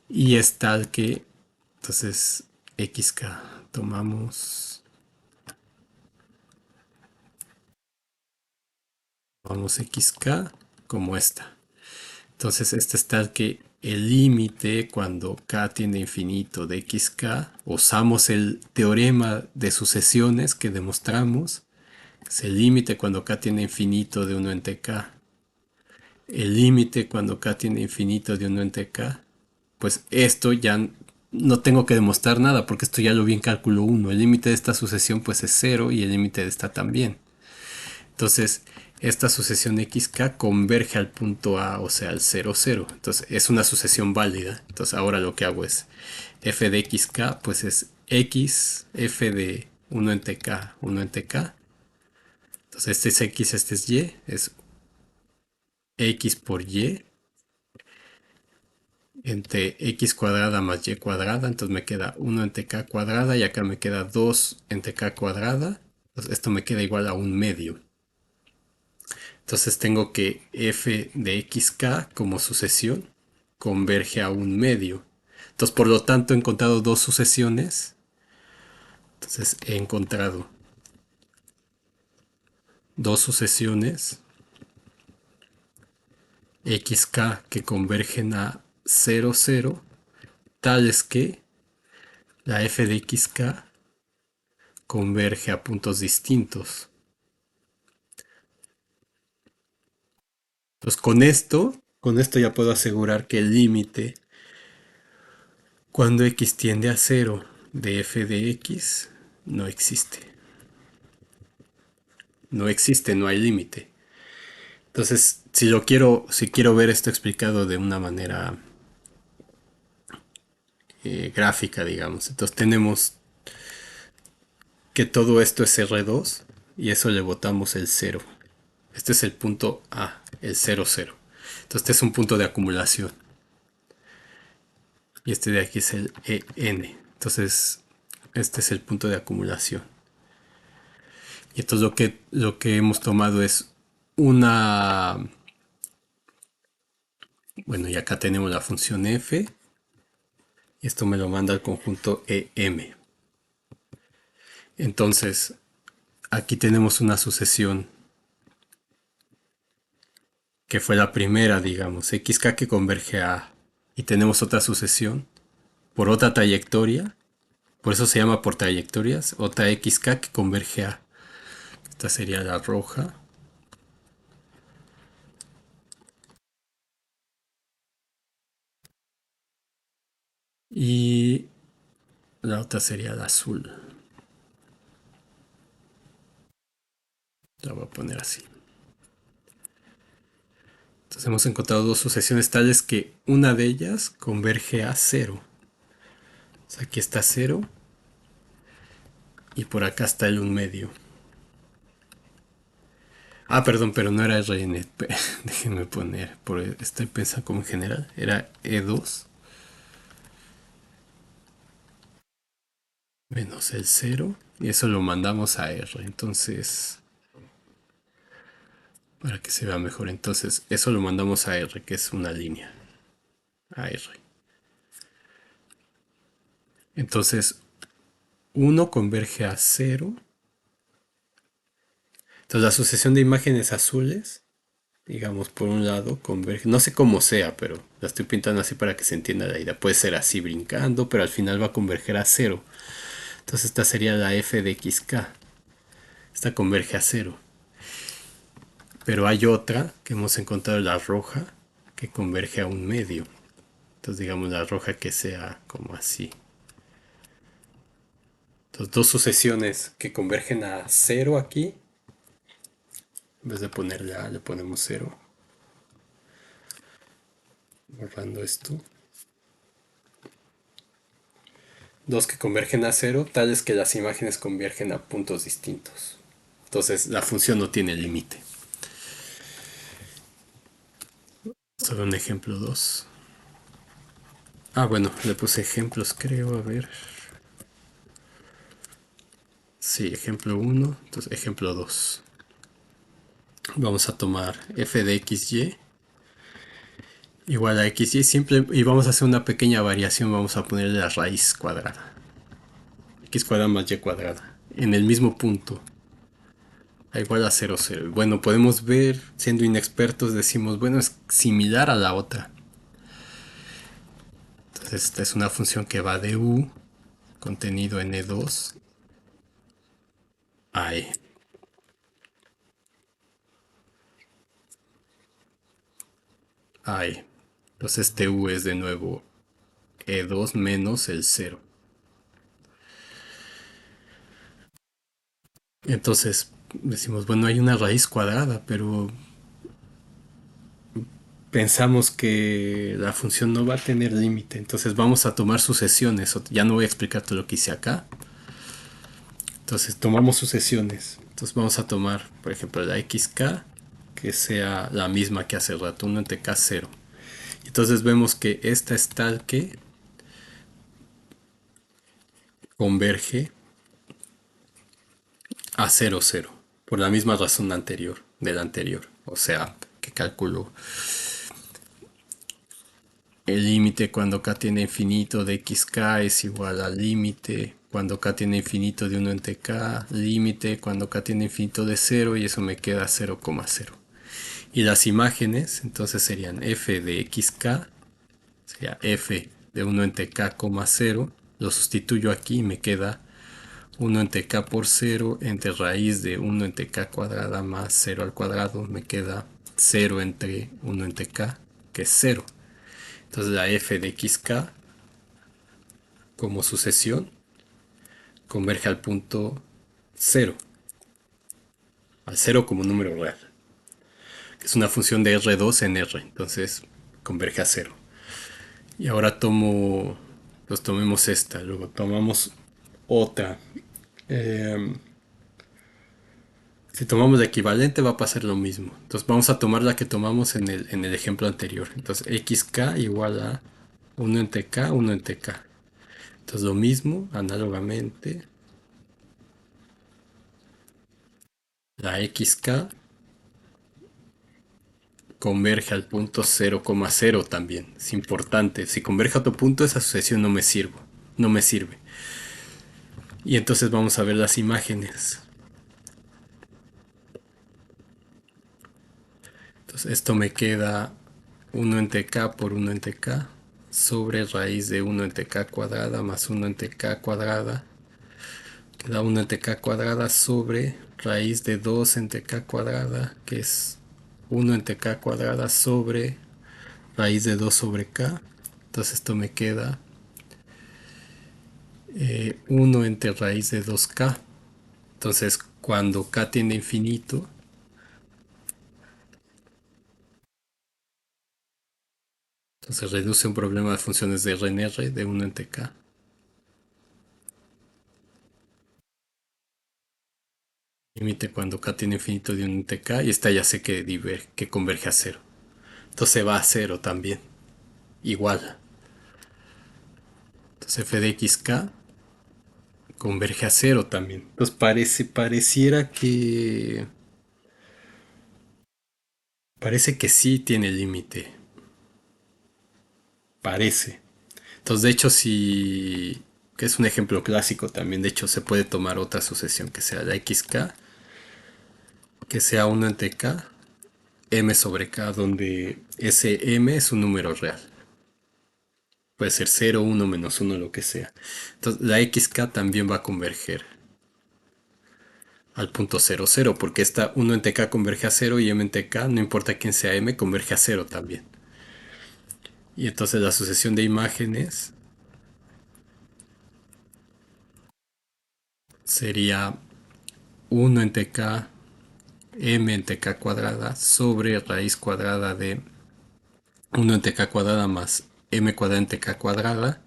Y es tal que, entonces, xk. Tomamos xk como esta. Entonces, este es tal que el límite cuando k tiende a infinito de xk, usamos el teorema de sucesiones que demostramos, es el límite cuando k tiende a infinito de 1 en tk, el límite cuando k tiende a infinito de 1 en tk, pues esto ya no tengo que demostrar nada porque esto ya lo vi en cálculo 1. El límite de esta sucesión pues es 0 y el límite de esta también. Entonces, esta sucesión xk converge al punto A, o sea, al 0, 0. Entonces, es una sucesión válida. Entonces, ahora lo que hago es f de xk, pues es x, f de 1 en tk, 1 en tk. Entonces, este es x, este es y, es x por y entre x cuadrada más y cuadrada. Entonces, me queda 1 en tk cuadrada y acá me queda 2 en tk cuadrada. Entonces, esto me queda igual a un medio. Entonces tengo que f de xk como sucesión converge a un medio. Entonces por lo tanto he encontrado dos sucesiones. Entonces he encontrado dos sucesiones xk que convergen a 0, 0, tales que la f de xk converge a puntos distintos. Entonces con esto ya puedo asegurar que el límite cuando x tiende a 0 de f de x no existe. No existe, no hay límite. Entonces, si quiero ver esto explicado de una manera gráfica, digamos, entonces tenemos que todo esto es R2 y eso le botamos el 0. Este es el punto A, el 0, 0. Entonces, este es un punto de acumulación y este de aquí es el EN. Entonces, este es el punto de acumulación. Y entonces lo que hemos tomado es una. Bueno, y acá tenemos la función f. Y esto me lo manda al conjunto EM. Entonces, aquí tenemos una sucesión que fue la primera, digamos, xk que converge a A. Y tenemos otra sucesión por otra trayectoria, por eso se llama por trayectorias, otra xk que converge a A. Esta sería la roja. Y la otra sería la azul. La voy a poner así. Entonces hemos encontrado dos sucesiones tales que una de ellas converge a cero. O sea, aquí está cero y por acá está el un medio. Ah, perdón, pero no era RN. Déjenme poner, estoy pensando como en general. Era E2 menos el cero y eso lo mandamos a R. Entonces, para que se vea mejor, entonces eso lo mandamos a R, que es una línea. A R. Entonces, uno converge a cero. Entonces, la sucesión de imágenes azules, digamos, por un lado, converge. No sé cómo sea, pero la estoy pintando así para que se entienda la idea. Puede ser así brincando, pero al final va a converger a cero. Entonces esta sería la f de xk. Esta converge a cero. Pero hay otra que hemos encontrado, la roja, que converge a un medio. Entonces digamos la roja que sea como así. Entonces dos sucesiones que convergen a cero aquí. En vez de ponerle A, le ponemos cero. borrando esto. Dos que convergen a cero, tales que las imágenes convergen a puntos distintos. Entonces la función no tiene límite. Solo un ejemplo 2. Ah, bueno, le puse ejemplos, creo, a ver. Sí, ejemplo 1, entonces ejemplo 2. Vamos a tomar f de xy igual a xy simple y vamos a hacer una pequeña variación, vamos a ponerle la raíz cuadrada. X cuadrada más y cuadrada. En el mismo punto. A igual a 0, 0. Bueno, podemos ver, siendo inexpertos, decimos, bueno, es similar a la otra. Entonces esta es una función que va de u, contenido n2, a e. A e. Entonces este u es de nuevo e2 menos el 0. Entonces decimos, bueno, hay una raíz cuadrada, pero pensamos que la función no va a tener límite. Entonces vamos a tomar sucesiones. Ya no voy a explicar todo lo que hice acá. Entonces tomamos sucesiones. Entonces vamos a tomar, por ejemplo, la xk que sea la misma que hace rato, 1 entre k 0. Entonces vemos que esta es tal que converge a 0, 0. Por la misma razón anterior, del anterior. O sea, que calculo el límite cuando k tiene infinito de xk es igual al límite cuando k tiene infinito de 1 entre k, límite cuando k tiene infinito de 0 y eso me queda 0,0. Y las imágenes entonces serían f de xk, sería f de 1 entre k, 0, lo sustituyo aquí y me queda 1 entre k por 0 entre raíz de 1 entre k cuadrada más 0 al cuadrado, me queda 0 entre 1 entre k, que es 0. Entonces la f de xk como sucesión converge al punto 0, al 0 como número real, que es una función de R2 en R, entonces converge a 0. Y ahora pues tomemos esta, luego tomamos otra. Eh, si tomamos la equivalente va a pasar lo mismo. Entonces vamos a tomar la que tomamos en el ejemplo anterior. Entonces xk igual a 1 entre k, 1 entre k. Entonces lo mismo, análogamente, la xk converge al punto 0,0 también. Es importante. Si converge a otro punto, esa sucesión no me sirve. Y entonces vamos a ver las imágenes. Entonces esto me queda 1 entre k por 1 entre k sobre raíz de 1 entre k cuadrada más 1 entre k cuadrada. Queda 1 entre k cuadrada sobre raíz de 2 entre k cuadrada, que es 1 entre k cuadrada sobre raíz de 2 sobre k. Entonces esto me queda 1 entre raíz de 2k. Entonces cuando k tiende a infinito, entonces reduce un problema de funciones de R en R de 1 entre k. Límite cuando k tiene infinito de 1 entre k y esta ya sé que converge a 0. Entonces va a 0 también. Igual. Entonces f de xk converge a 0 también. Entonces pareciera que... Parece que sí tiene límite. Parece. Entonces, de hecho, si... Que es un ejemplo clásico también. De hecho, se puede tomar otra sucesión que sea la xk, que sea 1 entre k, m sobre k, donde ese m es un número real. Puede ser 0, 1, menos 1, lo que sea. Entonces, la xk también va a converger al punto 0, 0, porque esta 1 entre k converge a 0 y m entre k, no importa quién sea m, converge a 0 también. Y entonces la sucesión de imágenes sería 1 entre k, m entre k cuadrada sobre raíz cuadrada de uno entre k cuadrada más m cuadrada entre k cuadrada.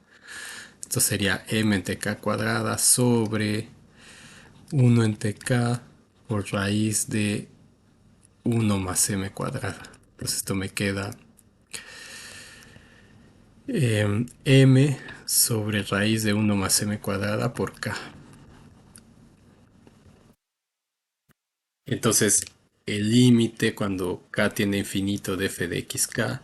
Esto sería m entre k cuadrada sobre uno entre k por raíz de uno más m cuadrada. Entonces esto me queda m sobre raíz de uno más m cuadrada por k. Entonces el límite cuando k tiene infinito de f de xk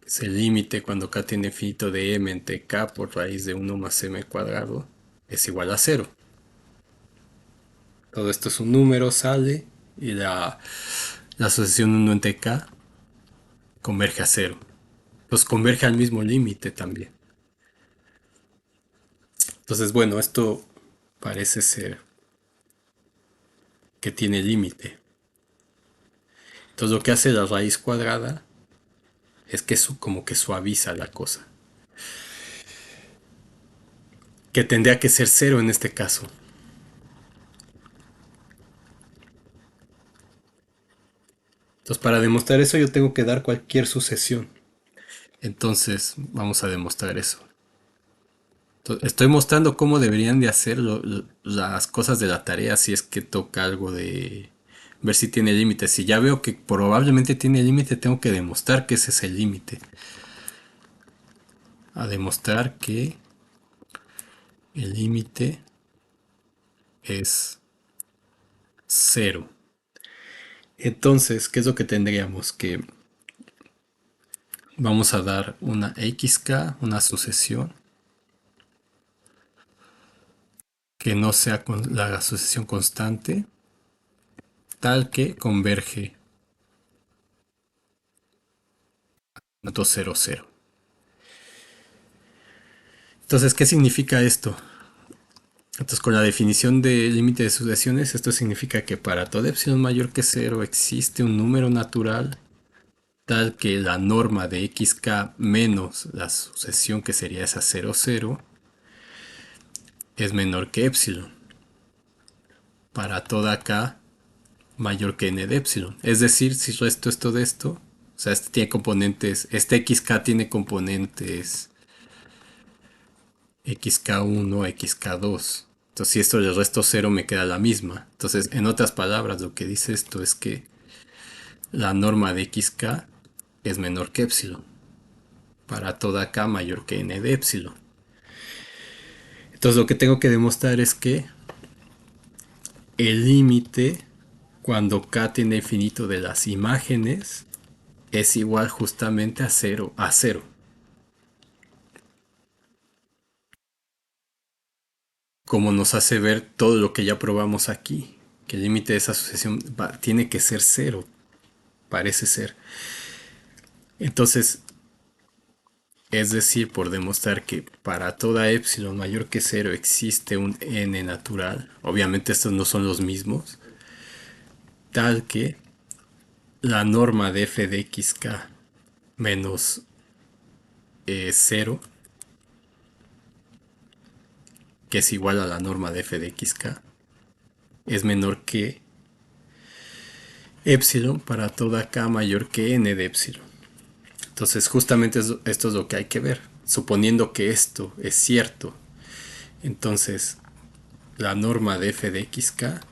es el límite cuando k tiene infinito de m entre k por raíz de uno más m cuadrado es igual a cero. Todo esto es un número, sale y la asociación uno entre k converge a cero. Pues converge al mismo límite también. Entonces, bueno, esto parece ser que tiene límite. Entonces lo que hace la raíz cuadrada es que como que suaviza la cosa. Que tendría que ser cero en este caso. Entonces para demostrar eso yo tengo que dar cualquier sucesión. Entonces vamos a demostrar eso. Entonces, estoy mostrando cómo deberían de hacer las cosas de la tarea si es que toca algo de ver si tiene límite. Si ya veo que probablemente tiene límite, tengo que demostrar que ese es el límite. A demostrar que el límite es cero. Entonces, ¿qué es lo que tendríamos? Que vamos a dar una xk, una sucesión, que no sea con la sucesión constante, tal que converge a 200. Entonces, ¿qué significa esto? Entonces, con la definición de límite de sucesiones, esto significa que para toda epsilon mayor que cero existe un número natural tal que la norma de xk menos la sucesión que sería esa 00 es menor que epsilon para toda k mayor que n de epsilon. Es decir, si resto esto de esto, o sea, este tiene componentes, este xk tiene componentes xk1, xk2. Entonces, si esto le resto 0, me queda la misma. Entonces, en otras palabras, lo que dice esto es que la norma de xk es menor que epsilon para toda k mayor que n de epsilon. Entonces, lo que tengo que demostrar es que el límite cuando k tiende a infinito de las imágenes es igual justamente a cero, como nos hace ver todo lo que ya probamos aquí, que el límite de esa sucesión tiene que ser cero, parece ser. Entonces, es decir, por demostrar que para toda epsilon mayor que cero existe un n natural, obviamente estos no son los mismos, tal que la norma de f de xk menos 0, que es igual a la norma de f de xk, es menor que epsilon para toda k mayor que n de epsilon. Entonces justamente esto es lo que hay que ver. Suponiendo que esto es cierto, entonces la norma de f de xk,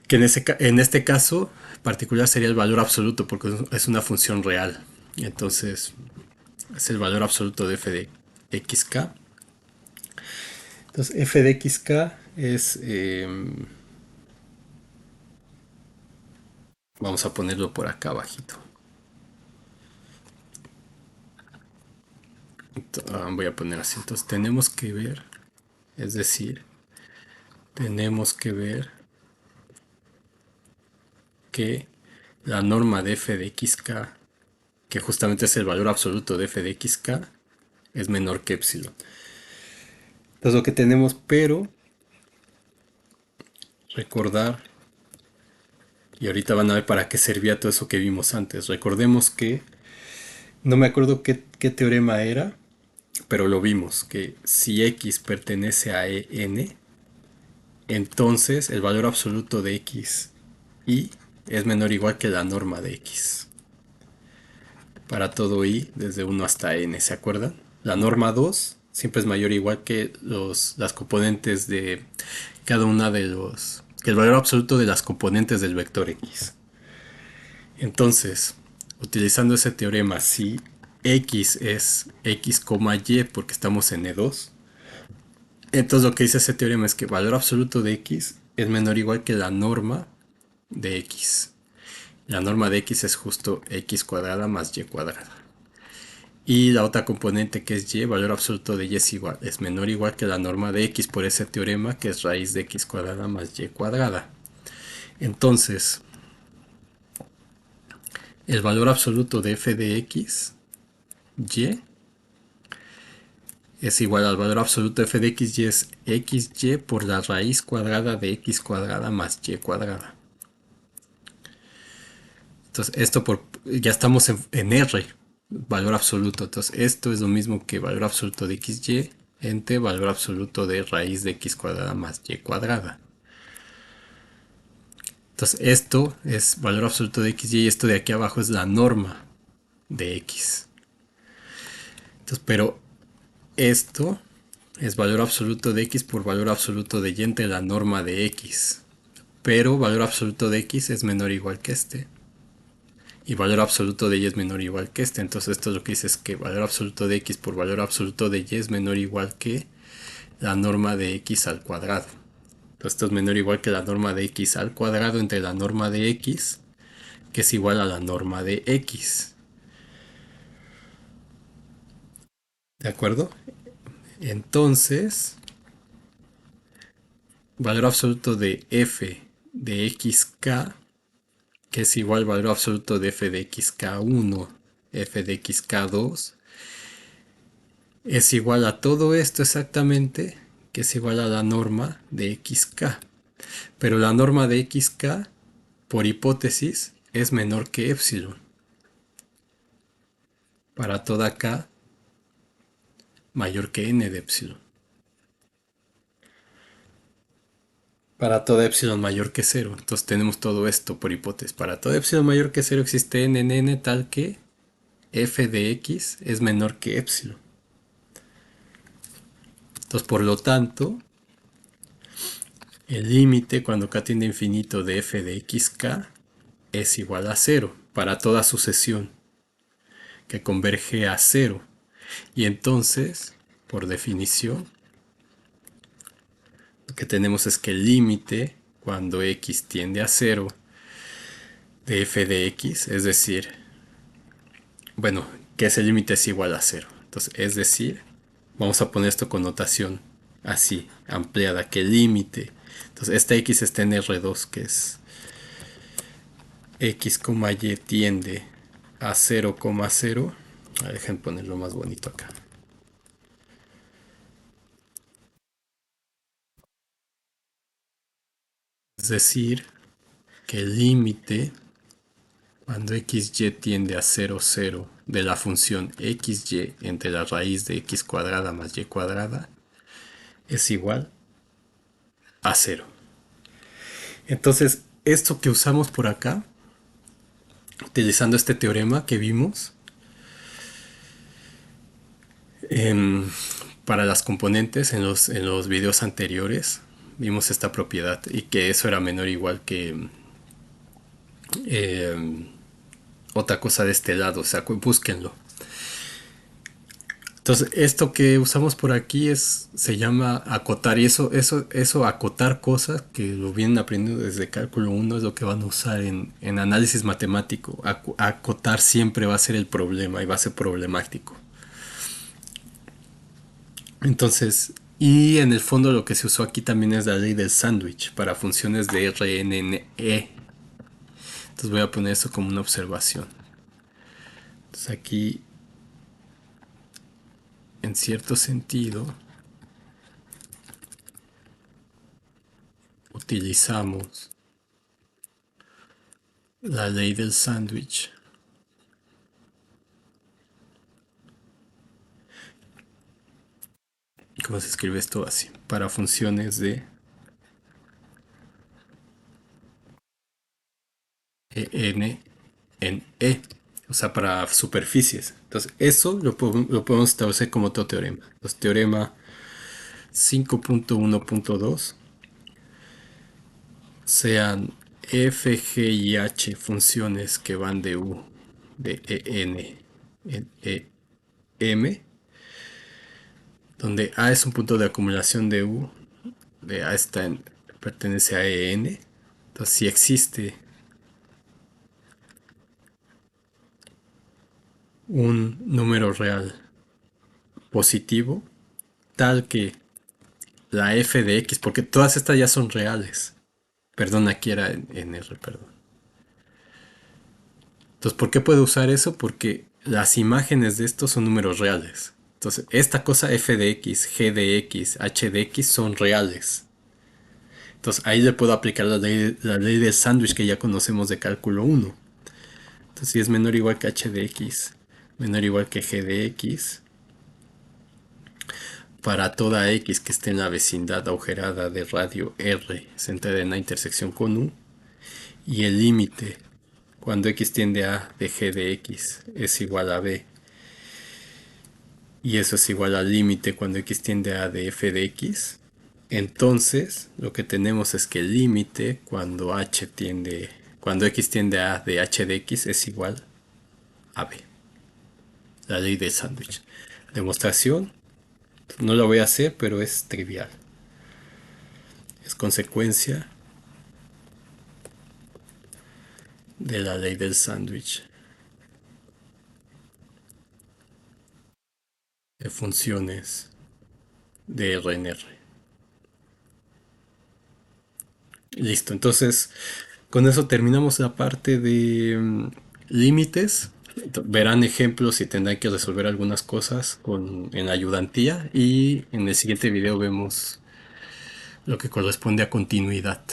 que en este caso particular sería el valor absoluto porque es una función real. Entonces es el valor absoluto de f de xk. Entonces f de xk es... vamos a ponerlo por acá abajito. Voy a poner así. Entonces tenemos que ver, es decir, tenemos que ver que la norma de f de xk, que justamente es el valor absoluto de f de xk, es menor que epsilon. Entonces lo que tenemos, pero recordar, y ahorita van a ver para qué servía todo eso que vimos antes. Recordemos que, no me acuerdo qué teorema era, pero lo vimos, que si x pertenece a n, entonces el valor absoluto de x y es menor o igual que la norma de x. Para todo i, desde 1 hasta n, ¿se acuerdan? La norma 2 siempre es mayor o igual que las componentes de cada una de los... que el valor absoluto de las componentes del vector x. Entonces, utilizando ese teorema, si x es x, y, porque estamos en E2, entonces lo que dice ese teorema es que el valor absoluto de x es menor o igual que la norma de x. La norma de x es justo x cuadrada más y cuadrada. Y la otra componente que es y, valor absoluto de y es menor o igual que la norma de x por ese teorema que es raíz de x cuadrada más y cuadrada. Entonces, el valor absoluto de f de x, y, es igual al valor absoluto de f de x y es xy por la raíz cuadrada de x cuadrada más y cuadrada. Entonces, esto ya estamos en R, valor absoluto. Entonces, esto es lo mismo que valor absoluto de xy entre valor absoluto de raíz de x cuadrada más y cuadrada. Entonces, esto es valor absoluto de xy y esto de aquí abajo es la norma de x. Entonces, pero esto es valor absoluto de x por valor absoluto de y entre la norma de x. Pero valor absoluto de x es menor o igual que este. Y valor absoluto de y es menor o igual que este. Entonces esto lo que dice es que valor absoluto de x por valor absoluto de y es menor o igual que la norma de x al cuadrado. Entonces esto es menor o igual que la norma de x al cuadrado entre la norma de x, que es igual a la norma de x. ¿De acuerdo? Entonces, valor absoluto de f de xk, que es igual al valor absoluto de f de xk1, f de xk2, es igual a todo esto exactamente, que es igual a la norma de xk. Pero la norma de xk, por hipótesis, es menor que epsilon. Para toda k mayor que n de epsilon. Para toda epsilon mayor que cero. Entonces tenemos todo esto por hipótesis. Para toda epsilon mayor que cero existe n en n tal que f de x es menor que epsilon. Entonces, por lo tanto, el límite cuando k tiende a infinito de f de xk es igual a cero para toda sucesión que converge a cero. Y entonces, por definición, lo que tenemos es que el límite cuando x tiende a cero de f de x, es decir, bueno, que ese límite es igual a cero. Entonces, es decir, vamos a poner esto con notación así, ampliada, que el límite, entonces esta x está en R2, que es x, y tiende a 0,0. Dejen ponerlo más bonito acá. Es decir, que el límite cuando xy tiende a 0, 0 de la función xy entre la raíz de x cuadrada más y cuadrada es igual a 0. Entonces, esto que usamos por acá, utilizando este teorema que vimos, em, para las componentes en los videos anteriores, vimos esta propiedad y que eso era menor o igual que em, otra cosa de este lado, o sea, búsquenlo. Entonces, esto que usamos por aquí se llama acotar, y eso acotar cosas que lo vienen aprendiendo desde cálculo 1 es lo que van a usar en análisis matemático. Acotar siempre va a ser el problema y va a ser problemático. Entonces, y en el fondo lo que se usó aquí también es la ley del sándwich para funciones de RNNE. Entonces voy a poner eso como una observación. Entonces aquí, en cierto sentido, utilizamos la ley del sándwich. ¿Cómo se escribe esto así? Para funciones de en en E, o sea, para superficies. Entonces, eso lo podemos establecer como otro teorema. Entonces, teorema 5.1.2 sean f, g y h funciones que van de u, de en m, donde a es un punto de acumulación de u, de a pertenece a en. Entonces, si existe un número real positivo, tal que la f de x, porque todas estas ya son reales. Perdón, aquí era en R, perdón. Entonces, ¿por qué puedo usar eso? Porque las imágenes de estos son números reales. Entonces, esta cosa f de x, g de x, h de x son reales. Entonces, ahí le puedo aplicar la ley del sándwich que ya conocemos de cálculo 1. Entonces, si es menor o igual que h de x, menor o igual que g de x, para toda x que esté en la vecindad agujerada de radio r centrada en la intersección con u, y el límite cuando x tiende a de g de x es igual a b, y eso es igual al límite cuando x tiende a de f de x, entonces lo que tenemos es que el límite cuando x tiende a de h de x es igual a b. La ley del sándwich. Demostración, no la voy a hacer, pero es trivial. Es consecuencia de la ley del sándwich de funciones de R en R. Listo, entonces con eso terminamos la parte de límites. Verán ejemplos y tendrán que resolver algunas cosas en la ayudantía, y en el siguiente video vemos lo que corresponde a continuidad.